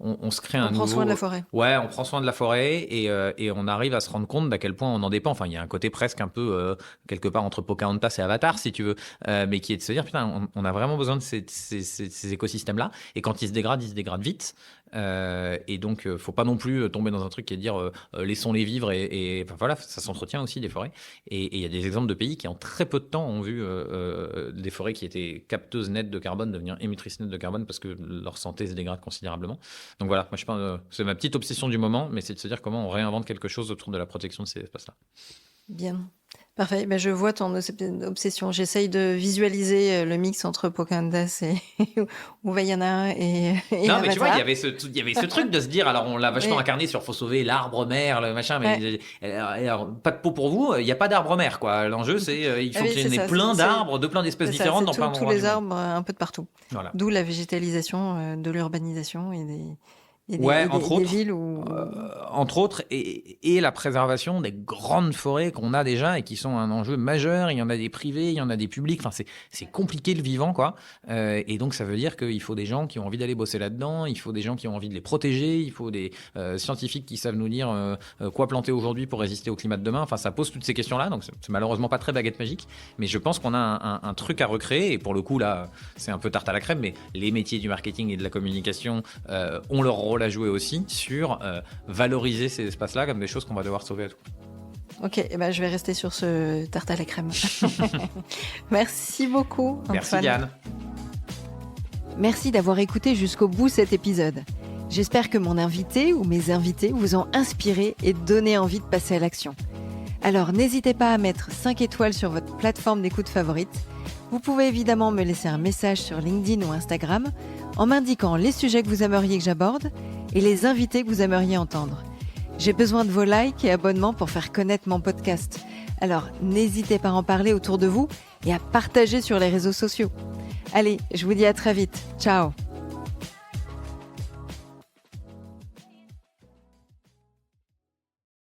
Speaker 2: on se crée un nouveau...
Speaker 1: On prend soin de la forêt.
Speaker 2: Ouais, on prend soin de la forêt et on arrive à se rendre compte d'à quel point on en dépend. Enfin, il y a un côté presque un peu, quelque part, entre Pocahontas et Avatar, si tu veux, mais qui est de se dire, putain, on a vraiment besoin de ces écosystèmes-là. Et quand ils se dégradent vite. Et donc, faut pas non plus tomber dans un truc qui est de dire laissons-les vivre et enfin, voilà, ça s'entretient aussi des forêts. Et il y a des exemples de pays qui en très peu de temps ont vu des forêts qui étaient capteuses nettes de carbone devenir émettrices nettes de carbone parce que leur santé se dégrade considérablement. Donc voilà, moi je pense c'est ma petite obsession du moment, mais c'est de se dire comment on réinvente quelque chose autour de la protection de ces espaces-là.
Speaker 1: Bien. Parfait. Ben, je vois ton obsession. J'essaye de visualiser le mix entre Pocahontas et ou Vaiana et
Speaker 2: non,
Speaker 1: Avatar.
Speaker 2: mais tu vois, il y avait ce truc de se dire, alors on l'a vachement incarné sur faut sauver l'arbre mère, le machin, mais alors, pas de peau pour vous, il n'y a pas d'arbre mère, quoi. L'enjeu, c'est il faut qu'il y ait plein d'arbres, de plein d'espèces différentes dans plein d'endroits.
Speaker 1: Tous les arbres, un peu de partout.
Speaker 2: Voilà.
Speaker 1: D'où la végétalisation de l'urbanisation et des villes où...
Speaker 2: entre autres, et la préservation des grandes forêts qu'on a déjà et qui sont un enjeu majeur. Il y en a des privés, il y en a des publics. Enfin, c'est compliqué le vivant, quoi. Et donc, ça veut dire qu'il faut des gens qui ont envie d'aller bosser là-dedans. Il faut des gens qui ont envie de les protéger. Il faut des scientifiques qui savent nous dire quoi planter aujourd'hui pour résister au climat de demain. Enfin, ça pose toutes ces questions-là. Donc, c'est malheureusement pas très baguette magique. Mais je pense qu'on a un truc à recréer. Et pour le coup, là, c'est un peu tarte à la crème. Mais les métiers du marketing et de la communication ont leur rôle à jouer aussi sur valoriser ces espaces-là comme des choses qu'on va devoir sauver à tout.
Speaker 1: Ok, eh ben, je vais rester sur ce tarte à la crème. Merci beaucoup, Antoine.
Speaker 2: Merci Diane.
Speaker 1: Merci d'avoir écouté jusqu'au bout cet épisode. J'espère que mon invité ou mes invités vous ont inspiré et donné envie de passer à l'action. Alors n'hésitez pas à mettre 5 étoiles sur votre plateforme d'écoute favorite. Vous pouvez évidemment me laisser un message sur LinkedIn ou Instagram en m'indiquant les sujets que vous aimeriez que j'aborde et les invités que vous aimeriez entendre. J'ai besoin de vos likes et abonnements pour faire connaître mon podcast. Alors n'hésitez pas à en parler autour de vous et à partager sur les réseaux sociaux. Allez, je vous dis à très vite. Ciao.